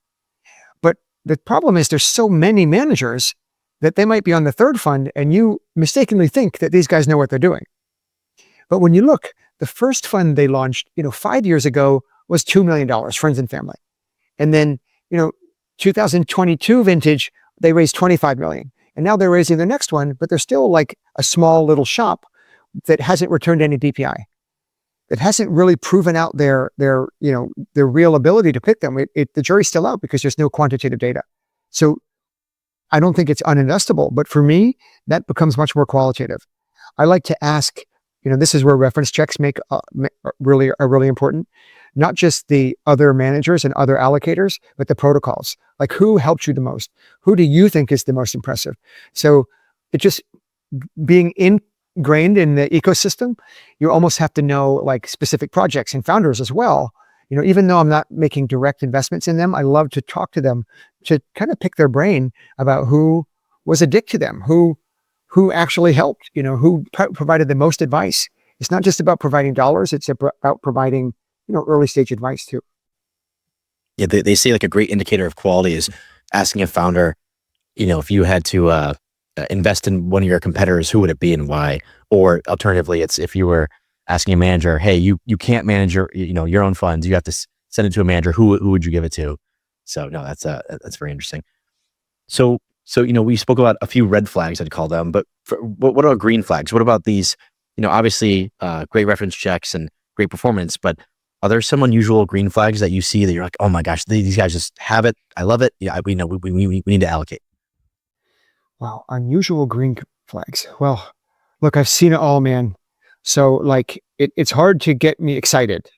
But the problem is there's so many managers that they might be on the third fund and you mistakenly think that these guys know what they're doing. But when you look, the first fund they launched, 5 years ago was $2 million, friends and family. And then, 2022 vintage, they raised 25 million. And now they're raising the next one, but they're still like a small little shop that hasn't returned any DPI. That hasn't really proven out their real ability to pick them. The jury's still out because there's no quantitative data. So I don't think it's uninvestable, but for me, that becomes much more qualitative. I like to ask, this is where reference checks are really important. Not just the other managers and other allocators, but the protocols. Like, who helped you the most? Who do you think is the most impressive? So it just being ingrained in the ecosystem, you almost have to know like specific projects and founders as well. Even though I'm not making direct investments in them, I love to talk to them to kind of pick their brain about who was a dick to them, who actually helped, who provided the most advice. It's not just about providing dollars, it's about providing, early stage advice too. Yeah, they say like a great indicator of quality is asking a founder, if you had to invest in one of your competitors, who would it be and why? Or alternatively, it's if you were asking a manager, hey, you can't manage your own funds, you have to send it to a manager, who would you give it to? So no, that's very interesting. So we spoke about a few red flags, I'd call them, but what about green flags? What about these, obviously great reference checks and great performance, but are there some unusual green flags that you see that you're like, oh my gosh, these guys just have it, I love it, yeah, we need to allocate? Wow, unusual green flags. Well, look, I've seen it all, man. So like, it's hard to get me excited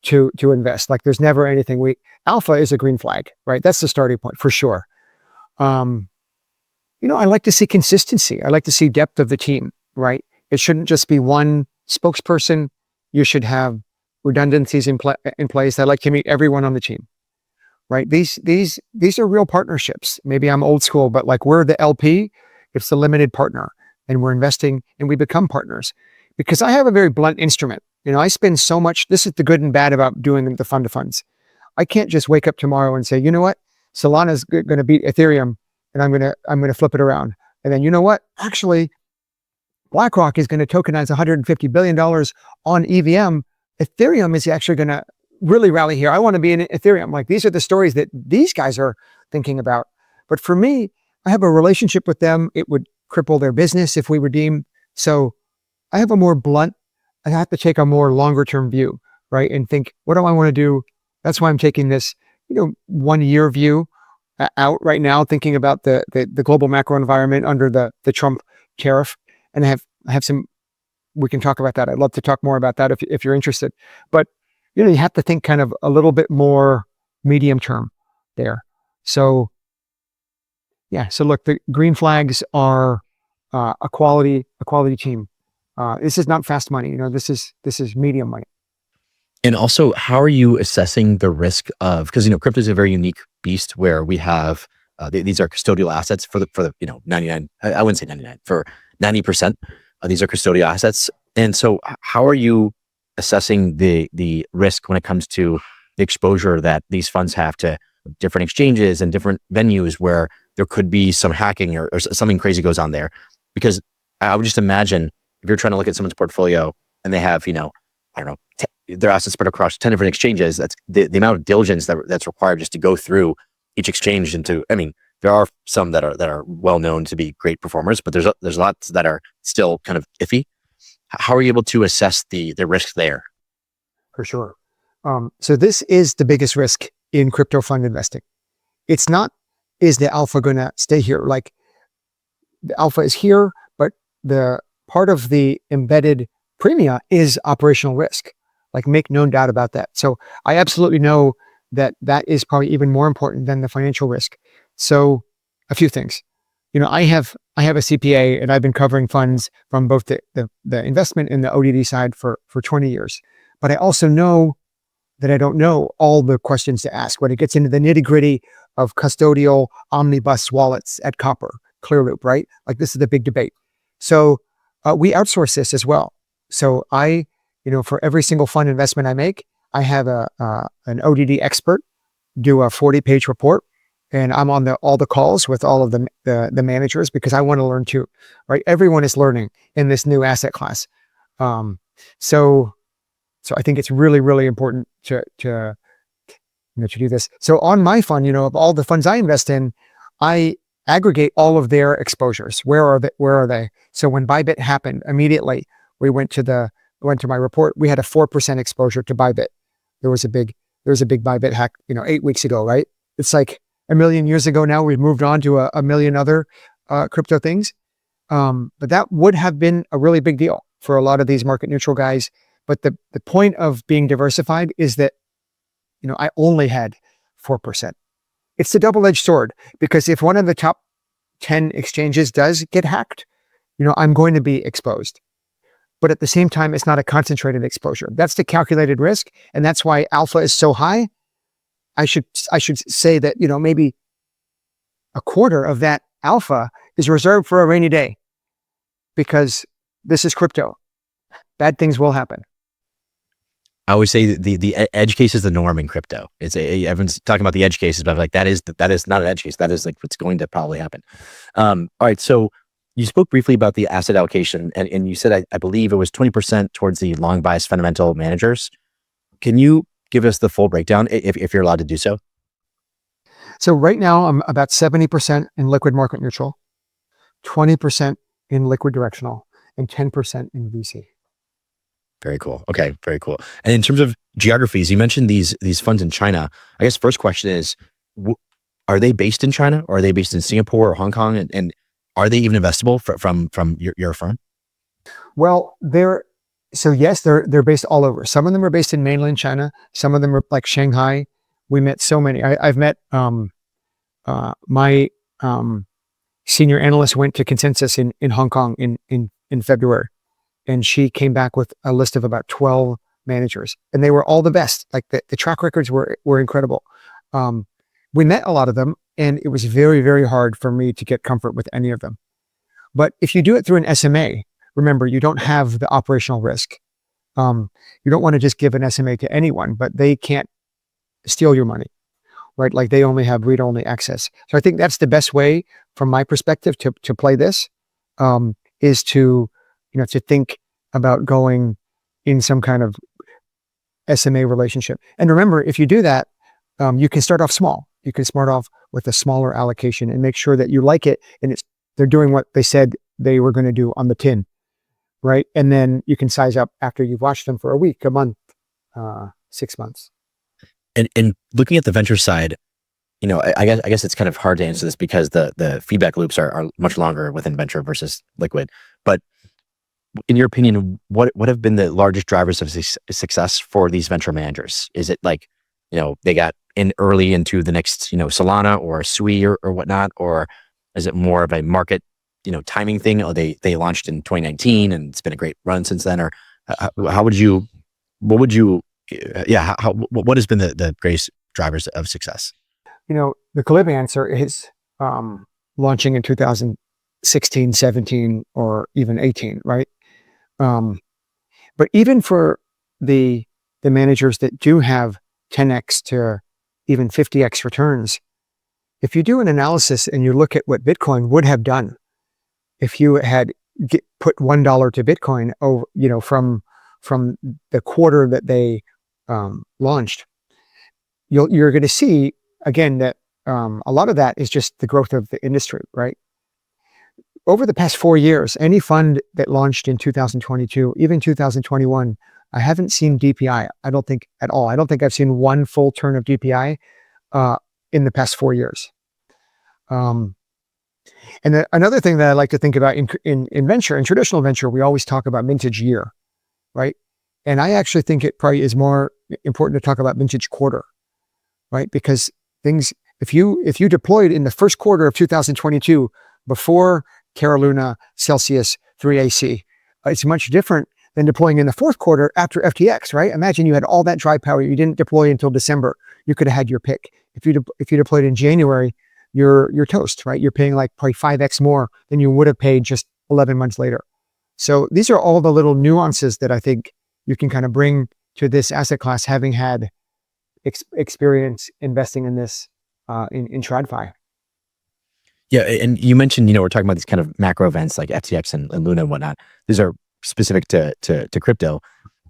to invest. Like, there's never anything alpha is a green flag, right? That's the starting point for sure. I like to see consistency. I like to see depth of the team, right? It shouldn't just be one spokesperson. You should have redundancies in place. I like to meet everyone on the team, right? These are real partnerships. Maybe I'm old school, but like, we're the LP, it's the limited partner, and we're investing and we become partners. Because I have a very blunt instrument. I spend so much, this is the good and bad about doing the fund of funds. I can't just wake up tomorrow and say, you know what, Solana's going to beat Ethereum and I'm going to flip it around. And then, you know what, actually, BlackRock is going to tokenize $150 billion on EVM. Ethereum is actually going to really rally here. I want to be in Ethereum. Like, these are the stories that these guys are thinking about. But for me, I have a relationship with them. It would cripple their business if we redeem. So I have I have to take a more longer term view, right? And think, what do I want to do? That's why I'm taking this, 1 year view out right now, thinking about the global macro environment under the Trump tariff. And I have some, we can talk about that. I'd love to talk more about that if you're interested. But, you have to think kind of a little bit more medium term there. So yeah, so look, the green flags are a quality team. This is not fast money. This is medium money. And also, how are you assessing the risk of, because crypto is a very unique beast where we have these are custodial assets for the 99. I wouldn't say 99, for 90%. These are custodial assets, and so how are you assessing the risk when it comes to the exposure that these funds have to different exchanges and different venues where there could be some hacking or something crazy goes on there? Because I would just imagine if you're trying to look at someone's portfolio and they have, their assets spread across 10 different exchanges, that's the amount of diligence that's required just to go through each exchange there are some that are well known to be great performers, but there's lots that are still kind of iffy. How are you able to assess the risk there? For sure. So this is the biggest risk in crypto fund investing. It's not, is the alpha going to stay here? Like, the alpha is here, but the part of the embedded premia is operational risk. Like, make no doubt about that. So I absolutely know that is probably even more important than the financial risk. So a few things. I have a CPA, and I've been covering funds from both the investment and the ODD side for 20 years. But I also know that I don't know all the questions to ask when it gets into the nitty gritty of custodial omnibus wallets at Copper, Clearloop, right? Like, this is the big debate. So we outsource this as well. So I, for every single fund investment I make, I have an ODD expert do a 40-page report and I'm on all the calls with all of the managers because I want to learn too, right? Everyone is learning in this new asset class. So I think it's really, really important to do this. So on my fund, of all the funds I invest in, I aggregate all of their exposures. Where are they? So when Bybit happened, immediately we went to my report. We had a 4% exposure to Bybit. There was a big Bybit hack, 8 weeks ago, right? It's like a million years ago now. We've moved on to a million other crypto things. But that would have been a really big deal for a lot of these market neutral guys. But the point of being diversified is that, I only had 4%. It's the double-edged sword, because if one of the top 10 exchanges does get hacked, I'm going to be exposed. But at the same time, it's not a concentrated exposure. That's the calculated risk. And that's why alpha is so high. I should say that, maybe a quarter of that alpha is reserved for a rainy day, because this is crypto. Bad things will happen. I always say the edge case is the norm in crypto. Everyone's talking about the edge cases, but I'm like, that is not an edge case. That is like what's going to probably happen. All right. So you spoke briefly about the asset allocation, and you said, I believe it was 20% towards the long bias fundamental managers. Can you give us the full breakdown if you're allowed to do so? So right now I'm about 70% in liquid market neutral, 20% in liquid directional, and 10% in VC. Very cool. Okay, very cool. And in terms of geographies, you mentioned these funds in China. I guess first question is, are they based in China, or are they based in Singapore or Hong Kong? And are they even investable from your firm? Well, yes, they're based all over. Some of them are based in mainland China. Some of them are like Shanghai. We met so many. I've met my senior analyst went to Consensus in Hong Kong in February. And she came back with a list of about 12 managers, and they were all the best. Like the track records were incredible. We met a lot of them, and it was very, very hard for me to get comfort with any of them. But if you do it through an SMA, remember, you don't have the operational risk. You don't want to just give an SMA to anyone, but they can't steal your money, right? Like they only have read-only access. So I think that's the best way, from my perspective, to play this, is to think about going in some kind of SMA relationship. And remember, if you do that, you can start off small. You can start off with a smaller allocation and make sure that you like it, and they're doing what they said they were going to do on the tin, right? And then you can size up after you've watched them for a week, a month, 6 months. And looking at the venture side, I guess it's kind of hard to answer this because the feedback loops are much longer within venture versus liquid. But in your opinion, what have been the largest drivers of success for these venture managers? Is it like, they got in early into the next, Solana or Sui or whatnot, or is it more of a market, timing thing? Or they launched in 2019 and it's been a great run since then? Or what has been the greatest drivers of success? The glib answer is launching in 2016, 17, or even 18, right? But even for the managers that do have 10x to even 50x returns, if you do an analysis and you look at what Bitcoin would have done if you had put $1 to Bitcoin over, from the quarter that they launched, you're going to see again that a lot of that is just the growth of the industry, right? Over the past 4 years, any fund that launched in 2022, even 2021, I haven't seen DPI. I don't think at all. I don't think I've seen one full turn of DPI in the past 4 years. And another thing that I like to think about in venture, in traditional venture, we always talk about vintage year, right? And I actually think it probably is more important to talk about vintage quarter, right? Because if you deployed in the first quarter of 2022 before Terra Luna, Celsius, 3AC, it's much different than deploying in the fourth quarter after FTX, right? Imagine you had all that dry powder. You didn't deploy until December. You could have had your pick. If you deployed in January, you're toast, right? You're paying like probably 5x more than you would have paid just 11 months later. So these are all the little nuances that I think you can kind of bring to this asset class, having had experience investing in this in TradFi. Yeah, and you mentioned, we're talking about these kind of macro events like FTX and Luna and whatnot. These are specific to crypto,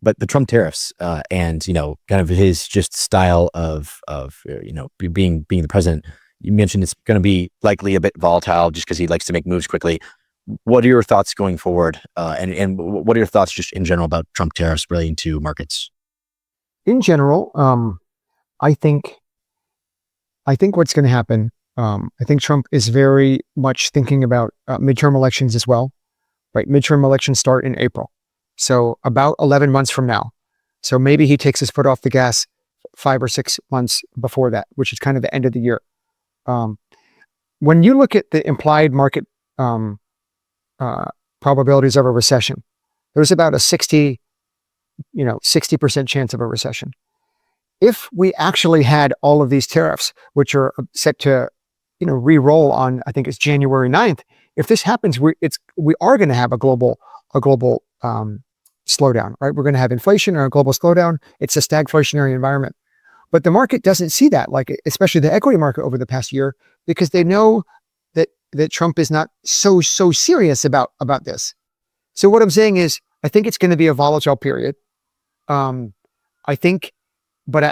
but the Trump tariffs and kind of his just style of being the president. You mentioned it's going to be likely a bit volatile just because he likes to make moves quickly. What are your thoughts going forward, and what are your thoughts just in general about Trump tariffs relating to markets? In general, I think what's going to happen. I think Trump is very much thinking about midterm elections as well, right? Midterm elections start in April. So about 11 months from now. So maybe he takes his foot off the gas 5 or 6 months before that, which is kind of the end of the year. When you look at the implied market probabilities of a recession, there's about a 60% chance of a recession. If we actually had all of these tariffs, which are set to re-roll on, I think it's January 9th. If this happens, we are going to have a global slowdown, right? We're going to have inflation or a global slowdown. It's a stagflationary environment. But the market doesn't see that, like especially the equity market over the past year, because they know that Trump is not so serious about this. So what I'm saying is, I think it's going to be a volatile period. But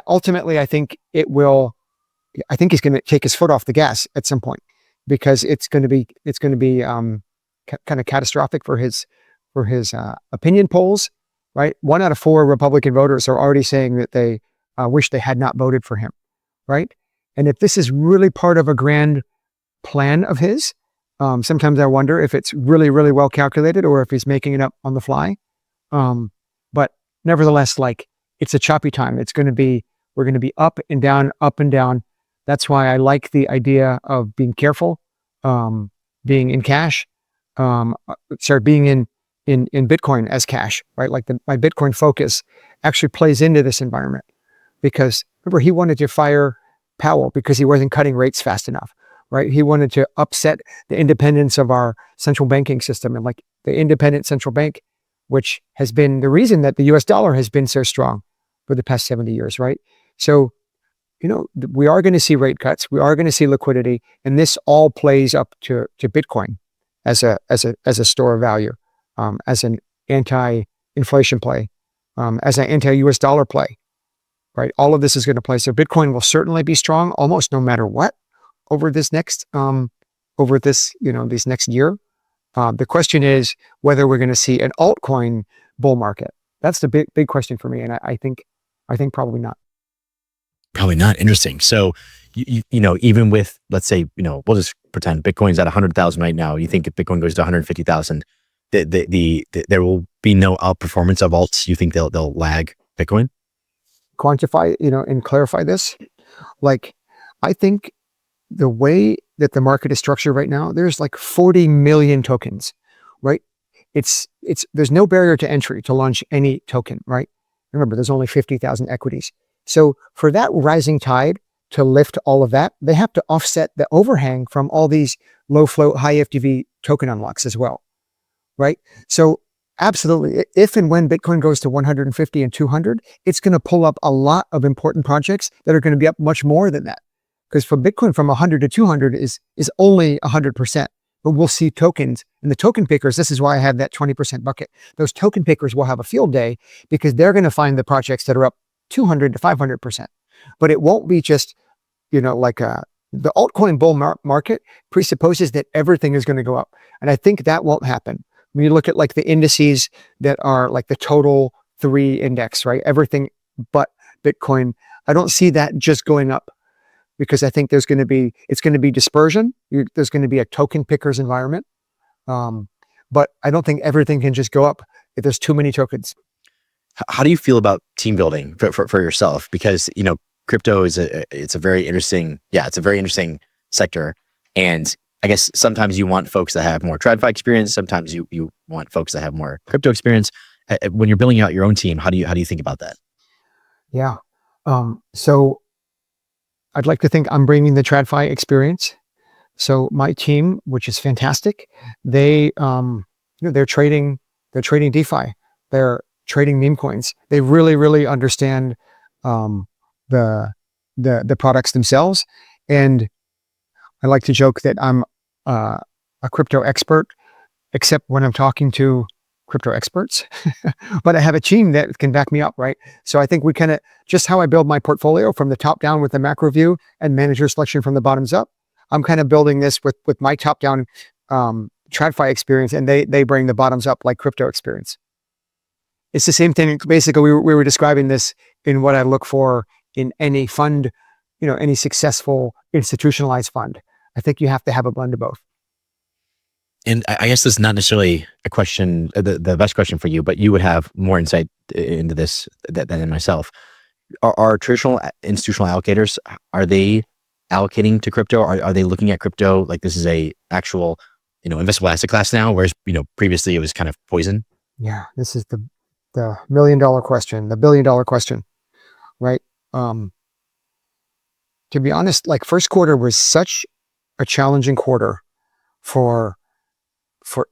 ultimately, I think he's going to take his foot off the gas at some point, because it's going to be kind of catastrophic for his opinion polls, right? 1 out of 4 Republican voters are already saying that they wish they had not voted for him, right? And if this is really part of a grand plan of his, sometimes I wonder if it's really, really well calculated or if he's making it up on the fly. But nevertheless, like, it's a choppy time. We're going to be up and down, up and down. That's why I like the idea of being careful, being in cash, being in Bitcoin as cash, right? Like my Bitcoin focus actually plays into this environment, because remember, he wanted to fire Powell because he wasn't cutting rates fast enough, right? He wanted to upset the independence of our central banking system, and like the independent central bank, which has been the reason that the US dollar has been so strong for the past 70 years, right? So, we are going to see rate cuts. We are going to see liquidity, and this all plays up to Bitcoin as a store of value, as an anti-inflation play, as an anti-US dollar play, right? All of this is going to play. So Bitcoin will certainly be strong almost no matter what over this next next year. The question is whether we're going to see an altcoin bull market. That's the big question for me, and I think probably not. Probably not. Interesting. So, even with, let's say, we'll just pretend Bitcoin's at 100,000 right now. You think if Bitcoin goes to 150,000, there will be no outperformance of alts. You think they'll lag Bitcoin? Quantify, and clarify this. Like, I think the way that the market is structured right now, there's like 40 million tokens, right? There's no barrier to entry to launch any token, right? Remember, there's only 50,000 equities. So for that rising tide to lift all of that, they have to offset the overhang from all these low float, high FTV token unlocks as well, right? So absolutely, if and when Bitcoin goes to 150 and 200, it's going to pull up a lot of important projects that are going to be up much more than that. Because for Bitcoin from 100 to 200 is only 100%. But we'll see tokens, and the token pickers, this is why I have that 20% bucket. Those token pickers will have a field day, because they're going to find the projects that are up 200 to 500%. But it won't be just, the altcoin bull market presupposes that everything is going to go up. And I think that won't happen. When you look at like the indices that are like the total 3 index, right? Everything but Bitcoin, I don't see that just going up, because I think it's going to be dispersion. There's going to be a token pickers environment. But I don't think everything can just go up if there's too many tokens. How do you feel about team building for yourself? Because, crypto it's a very interesting sector. And I guess sometimes you want folks that have more TradFi experience. Sometimes you want folks that have more crypto experience. When you're building out your own team, how do you think about that? Yeah. So I'd like to think I'm bringing the TradFi experience. So my team, which is fantastic, they're trading DeFi. They're trading meme coins. They really, really understand the products themselves, And I like to joke that I'm a crypto expert, except when I'm talking to crypto experts, but I have a team that can back me up, right? So I think we kind of, just how I build my portfolio from the top down with the macro view and manager selection from the bottoms up, I'm kind of building this with my top down TradFi experience, and they bring the bottoms up like crypto experience. It's the same thing. Basically, we were describing this in what I look for in any fund, any successful institutionalized fund. I think you have to have a blend of both. And I guess this is not necessarily a question, the best question for you, but you would have more insight into this than myself. Are traditional institutional allocators, are they allocating to crypto? Are they looking at crypto like this is a actual, investable asset class now, whereas, previously it was kind of poison? Yeah, this is the $1 million question, the $1 billion question, right? To be honest, like first quarter was such a challenging quarter for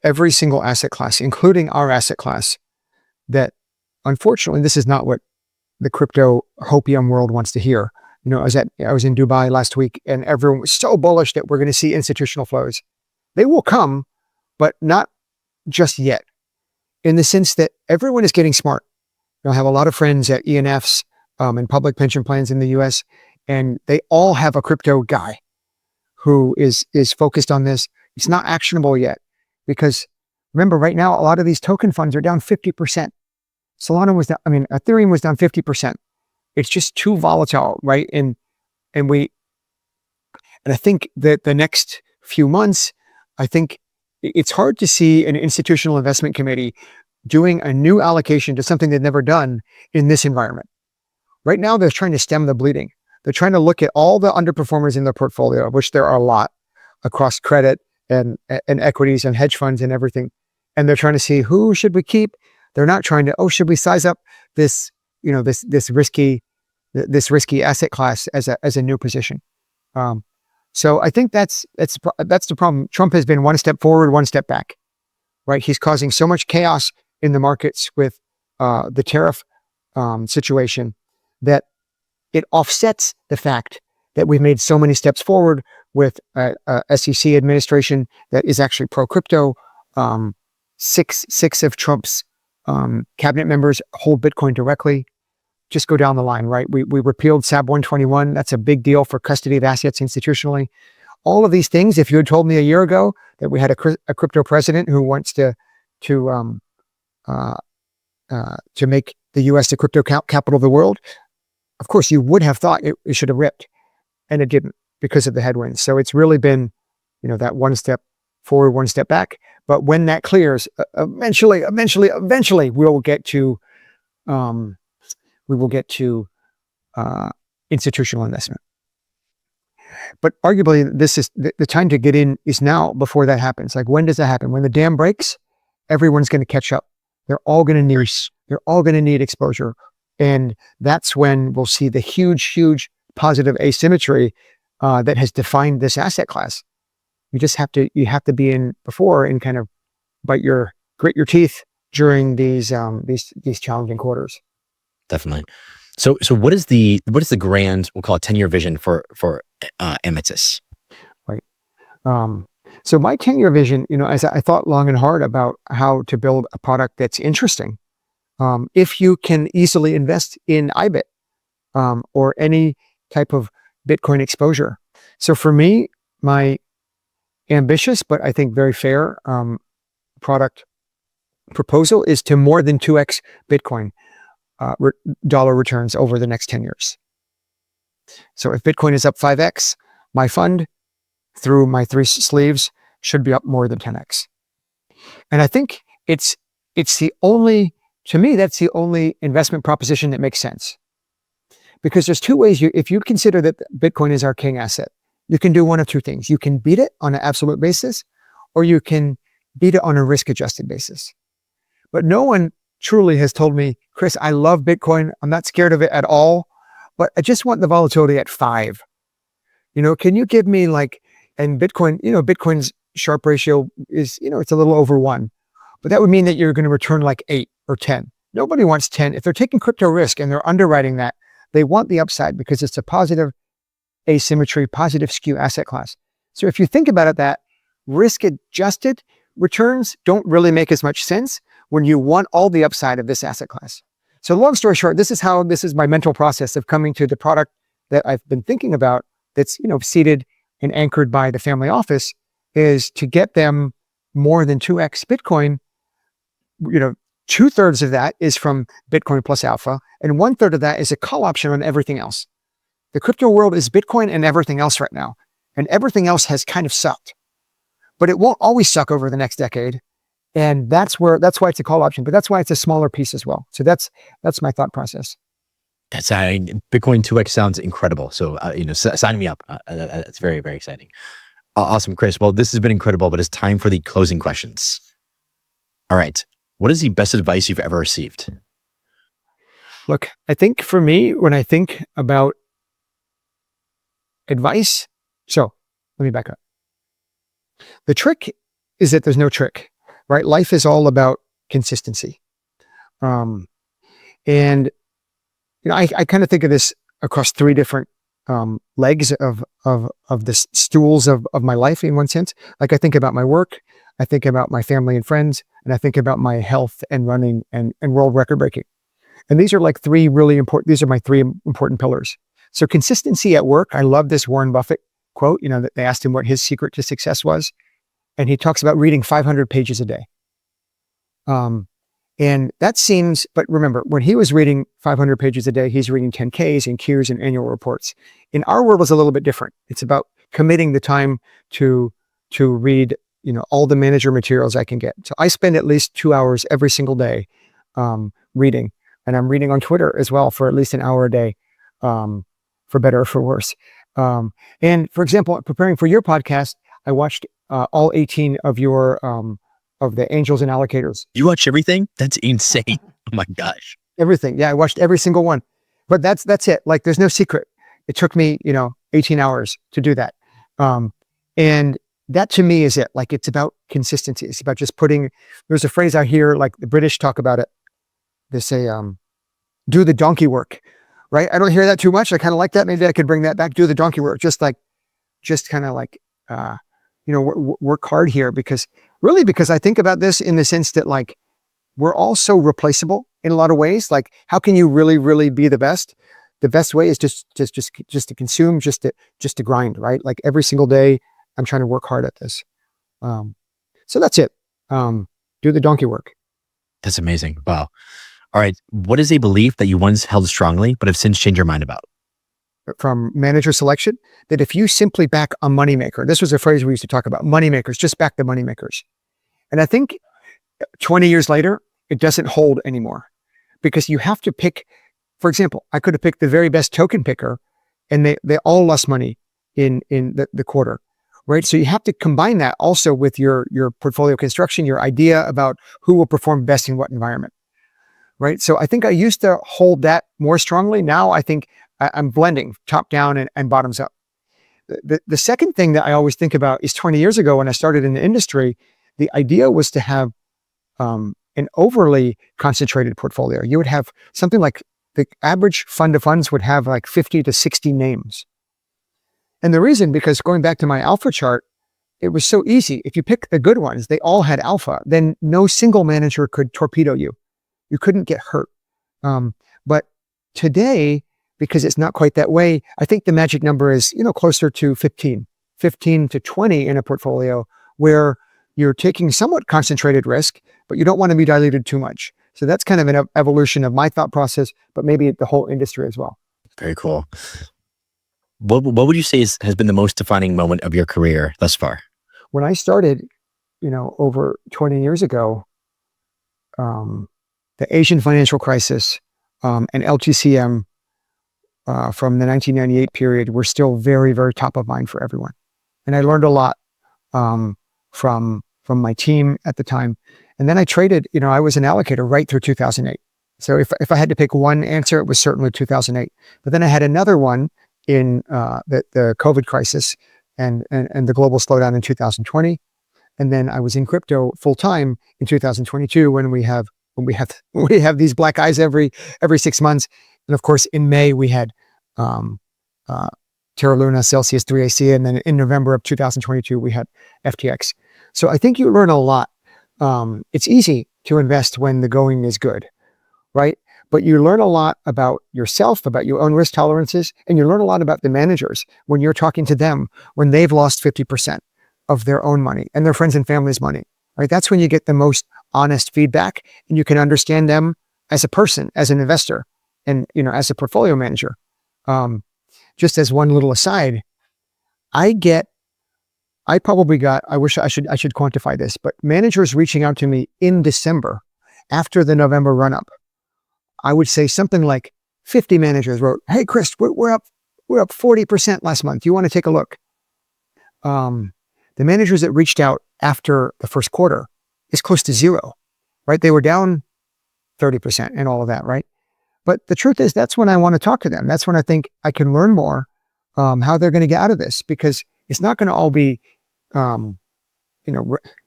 every single asset class, including our asset class, that unfortunately, this is not what the crypto hopium world wants to hear. I was in Dubai last week, and everyone was so bullish that we're going to see institutional flows. They will come, but not just yet, in the sense that everyone is getting smart. I have a lot of friends at ENFs and public pension plans in the US, and they all have a crypto guy who is focused on this. It's not actionable yet, because remember, right now, a lot of these token funds are down 50%. Solana was down, Ethereum was down 50%. It's just too volatile, right? And I think that the next few months, I think it's hard to see an institutional investment committee doing a new allocation to something they've never done in this environment. Right now, they're trying to stem the bleeding. They're trying to look at all the underperformers in their portfolio, of which there are a lot across credit and equities and hedge funds and everything. And they're trying to see, who should we keep? They're not trying to, should we size up this, this risky asset class as a new position. So I think that's the problem. Trump has been one step forward, one step back, right? He's causing so much chaos in the markets with the tariff situation that it offsets the fact that we've made so many steps forward with SEC administration that is actually pro-crypto. Six of Trump's cabinet members hold Bitcoin directly. Just go down the line, right? We repealed SAB 121. That's a big deal for custody of assets institutionally. All of these things, if you had told me a year ago that we had a crypto president who wants to make the U.S. the crypto capital of the world, of course, you would have thought it should have ripped, and it didn't because of the headwinds. So it's really been, that one step forward, one step back. But when that clears, eventually, we'll get to institutional investment. But arguably, this is the time to get in is now before that happens. Like, when does that happen? When the dam breaks, everyone's going to catch up. They're all going to need exposure. And that's when we'll see the huge positive asymmetry that has defined this asset class. You have to be in before and kind of grit your teeth during these challenging quarters. Definitely. So what is the grand, we'll call it 10-year vision for Amitis? Right. So my 10-year vision, as I thought long and hard about how to build a product that's interesting, if you can easily invest in IBIT or any type of Bitcoin exposure. So for me, my ambitious, but I think very fair product proposal is to more than 2x Bitcoin dollar returns over the next 10 years. So if Bitcoin is up 5x, my fund through my 3 sleeves should be up more than 10x. And I think it's the only, to me, that's the only investment proposition that makes sense. Because there's 2 ways if you consider that Bitcoin is our king asset, you can do one of 2 things. You can beat it on an absolute basis, or you can beat it on a risk-adjusted basis. But no one truly has told me, Chris, I love Bitcoin. I'm not scared of it at all, but I just want the volatility at 5. Can you give me and Bitcoin, Bitcoin's Sharpe ratio is, it's a little over 1, but that would mean that you're going to return 8 or 10. Nobody wants 10. If they're taking crypto risk and they're underwriting that, they want the upside because it's a positive asymmetry, positive skew asset class. So if you think about it, that risk adjusted returns don't really make as much sense when you want all the upside of this asset class. So long story short, this is my mental process of coming to the product that I've been thinking about that's, seated and anchored by the family office, is to get them more than 2x Bitcoin. 2/3 of that is from Bitcoin plus alpha, and 1/3 of that is a call option on everything else. The crypto world is Bitcoin and everything else right now. And everything else has kind of sucked, but it won't always suck over the next decade. And that's why it's a call option, but that's why it's a smaller piece as well. So that's my thought process. That's Bitcoin 2x sounds incredible. So, sign me up. That's very, very exciting. Awesome, Chris. Well, this has been incredible, but it's time for the closing questions. All right. What is the best advice you've ever received? Look, I think for me, when I think about advice, so let me back up. The trick is that there's no trick, right? Life is all about consistency. And I kind of think of this across three different legs of the stools of my life in one sense. Like I think about my work, I think about my family and friends, and I think about my health and running and world record breaking. And these are like these are my three important pillars. So consistency at work. I love this Warren Buffett quote, that they asked him what his secret to success was. And he talks about reading 500 pages a day. And that seems, but remember, when he was reading 500 pages a day, he's reading 10Ks and Qs and annual reports. In our world, it's a little bit different. It's about committing the time to read, all the manager materials I can get. So I spend at least 2 hours every single day reading, and I'm reading on Twitter as well for at least an hour a day, for better or for worse. And for example, preparing for your podcast, I watched all 18 of your of the Angels and Allocators. You watch everything? That's insane. Oh my gosh. Everything. Yeah, I watched every single one. But that's it. Like there's no secret. It took me, 18 hours to do that. And that to me is it. Like it's about consistency. It's about just there's a phrase I hear, like the British talk about it. They say, do the donkey work, right? I don't hear that too much. I kind of like that. Maybe I could bring that back. Do the donkey work. Just kind of like, work hard here because I think about this in the sense that like, we're all so replaceable in a lot of ways. Like, how can you really, really be the best? The best way is just to consume, just to grind, right? Like every single day, I'm trying to work hard at this. So that's it. Do the donkey work. That's amazing. Wow. All right. What is a belief that you once held strongly, but have since changed your mind about? From manager selection, that if you simply back a moneymaker, this was a phrase we used to talk about, moneymakers, just back the moneymakers. And I think 20 years later, it doesn't hold anymore because you have to pick, for example, I could have picked the very best token picker and they all lost money in the quarter, right? So you have to combine that also with your portfolio construction, your idea about who will perform best in what environment, right? So I think I used to hold that more strongly. Now I think I'm blending top down and bottoms up. The second thing that I always think about is 20 years ago when I started in the industry, the idea was to have an overly concentrated portfolio. You would have something like the average fund of funds would have like 50 to 60 names. And the reason, because going back to my alpha chart, it was so easy. If you pick the good ones, they all had alpha, then no single manager could torpedo you. You couldn't get hurt. But today, because it's not quite that way, I think the magic number is, closer to 15 to 20 in a portfolio where you're taking somewhat concentrated risk, but you don't want to be diluted too much. So that's kind of an evolution of my thought process, but maybe the whole industry as well. Very cool. What would you say has been the most defining moment of your career thus far? When I started, over 20 years ago, the Asian financial crisis and LTCM from the 1998 period were still very, very top of mind for everyone. And I learned a lot from my team at the time. And then I traded, I was an allocator right through 2008. So if I had to pick one answer, it was certainly 2008. But then I had another one in the COVID crisis and the global slowdown in 2020. And then I was in crypto full time in 2022 when we have these black eyes every 6 months. And of course, in May we had Terra Luna, Celsius 3AC, and then in November of 2022, we had FTX. So I think you learn a lot. It's easy to invest when the going is good, right? But you learn a lot about yourself, about your own risk tolerances, and you learn a lot about the managers when you're talking to them when they've lost 50% of their own money and their friends and family's money, right? That's when you get the most honest feedback, and you can understand them as a person, as an investor, and as a portfolio manager. Just as one little aside, I probably got, I wish I should quantify this, but managers reaching out to me in December after the November run up, I would say something like 50 managers wrote, "Hey, Chris, we're up 40% last month. Do you want to take a look?" The managers that reached out after the first quarter is close to zero, right? They were down 30% and all of that, right? But the truth is, that's when I want to talk to them. That's when I think I can learn more how they're going to get out of this, because it's not going to all be,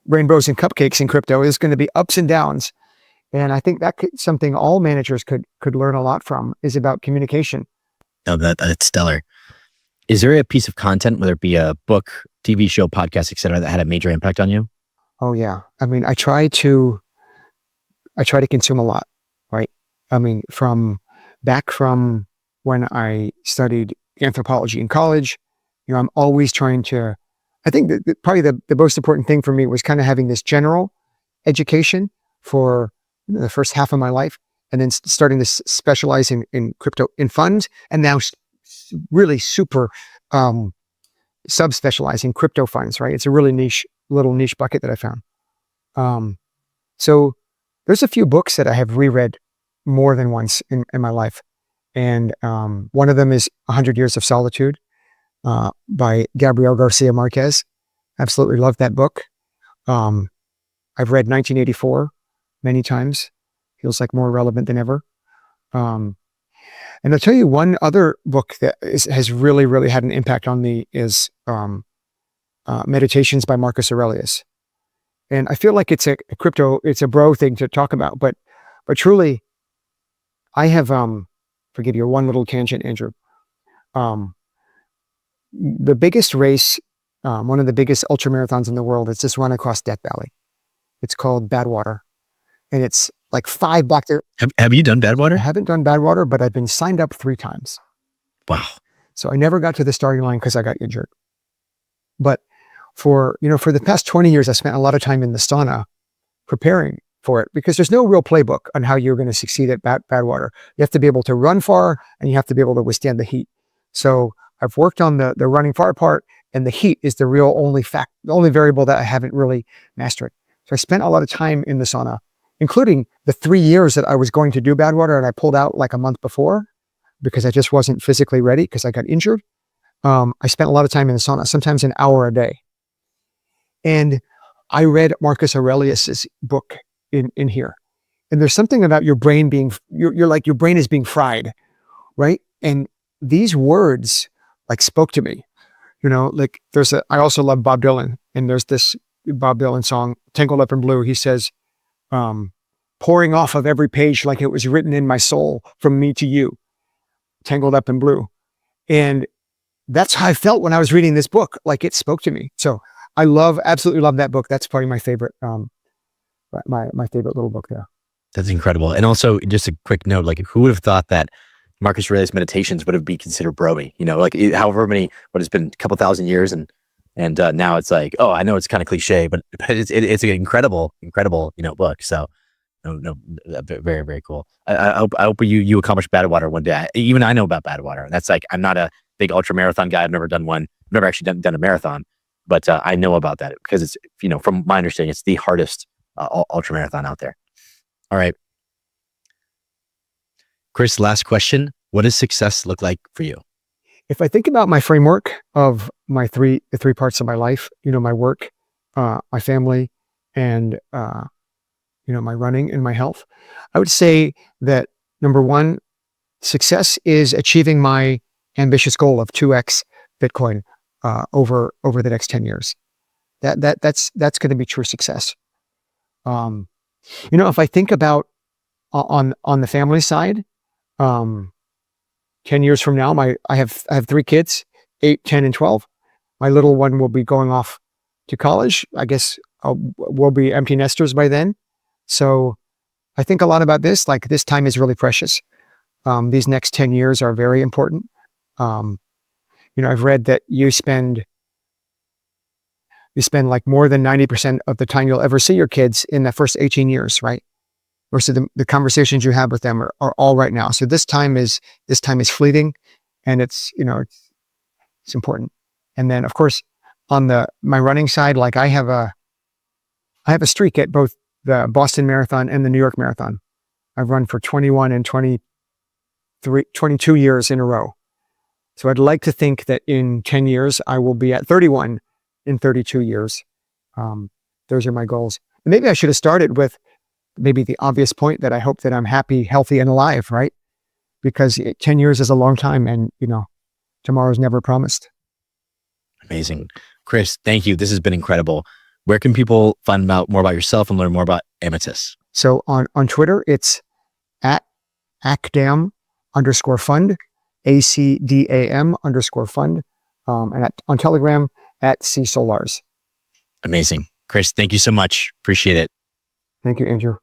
rainbows and cupcakes in crypto. It's going to be ups and downs. And I think something all managers could learn a lot from, is about communication. No, that's stellar. Is there a piece of content, whether it be a book, TV show, podcast, et cetera, that had a major impact on you? Oh yeah. I mean, I try to consume a lot, right? I mean, from when I studied anthropology in college, I'm always trying to, I think that probably the most important thing for me was kind of having this general education for the first half of my life, and then starting to specialize in crypto, in funds, and now really super sub-specializing crypto funds, right? It's a really little niche bucket that I found. So there's a few books that I have reread more than once in my life. And one of them is 100 Years of Solitude by Gabriel Garcia Marquez. Absolutely love that book. I've read 1984 many times. Feels like more relevant than ever. And I'll tell you one other book that has really, really had an impact on me is Meditations by Marcus Aurelius. And I feel like it's a bro thing to talk about, but truly, I have, forgive you, one little tangent, Andrew. The biggest race, one of the biggest ultra marathons in the world, it's this run across Death Valley. It's called Badwater. And it's like 5 blocks there. Have you done Badwater? I haven't done Badwater, but I've been signed up 3 times. Wow. So I never got to the starting line because I got injured. But for the past 20 years, I spent a lot of time in the sauna preparing for it, because there's no real playbook on how you're going to succeed at Badwater. You have to be able to run far, and you have to be able to withstand the heat. So I've worked on the running far part, and the heat is the only variable that I haven't really mastered. So I spent a lot of time in the sauna, including the 3 years that I was going to do Badwater, and I pulled out like a month before because I just wasn't physically ready because I got injured. I spent a lot of time in the sauna, sometimes an hour a day. And I read Marcus Aurelius's book in here. And there's something about your brain being, you're like, your brain is being fried, right? And these words like spoke to me, like I also love Bob Dylan, and there's this Bob Dylan song, Tangled Up in Blue. He says, pouring off of every page like it was written in my soul, from me to you, tangled up in blue. And that's how I felt when I was reading this book. Like, it spoke to me. So I absolutely love that book. That's probably my favorite, my favorite little book there. That's incredible. And also, just a quick note, like, who would have thought that Marcus Aurelius Meditations would have been considered broy? Like, however many, what has been a couple thousand years, and now it's like, oh, I know it's kind of cliche, but it's an incredible book. So no, very, very cool. I hope you accomplish Badwater one day. Even I know about Badwater, and that's like, I'm not a big ultra marathon guy. I've never done one. I've never actually done a marathon, but I know about that because it's, from my understanding, it's the hardest ultra marathon out there. All right, Chris, last question. What does success look like for you? If I think about my framework of the 3 parts of my life, my work, my family, and my running and my health, I would say that number 1, success is achieving my ambitious goal of 2x Bitcoin over the next 10 years. That's going to be true success. If I think about on the family side, 10 years from now, I have 3 kids. 8, 10, and 12. My little one will be going off to college. I guess we'll be empty nesters by then. So I think a lot about this. Like, this time is really precious. These next 10 years are very important. I've read that you spend like more than 90% of the time you'll ever see your kids in the first 18 years, right? Or so the conversations you have with them are all right now. So this time is fleeting, and it's important. And then, of course, on my running side, like I have a streak at both the Boston Marathon and the New York Marathon. I've run for 21 and 22 years in a row. So I'd like to think that in 10 years, I will be at 31 in 32 years. Those are my goals. And maybe I should have started with maybe the obvious point that I hope that I'm happy, healthy, and alive, right? Because 10 years is a long time, and tomorrow's never promised. Amazing. Chris, thank you. This has been incredible. Where can people find out more about yourself and learn more about Amitis? So on Twitter, it's at acdam_fund, ACDAM_fund, and on Telegram at Solarz. Amazing. Chris, thank you so much. Appreciate it. Thank you, Andrew.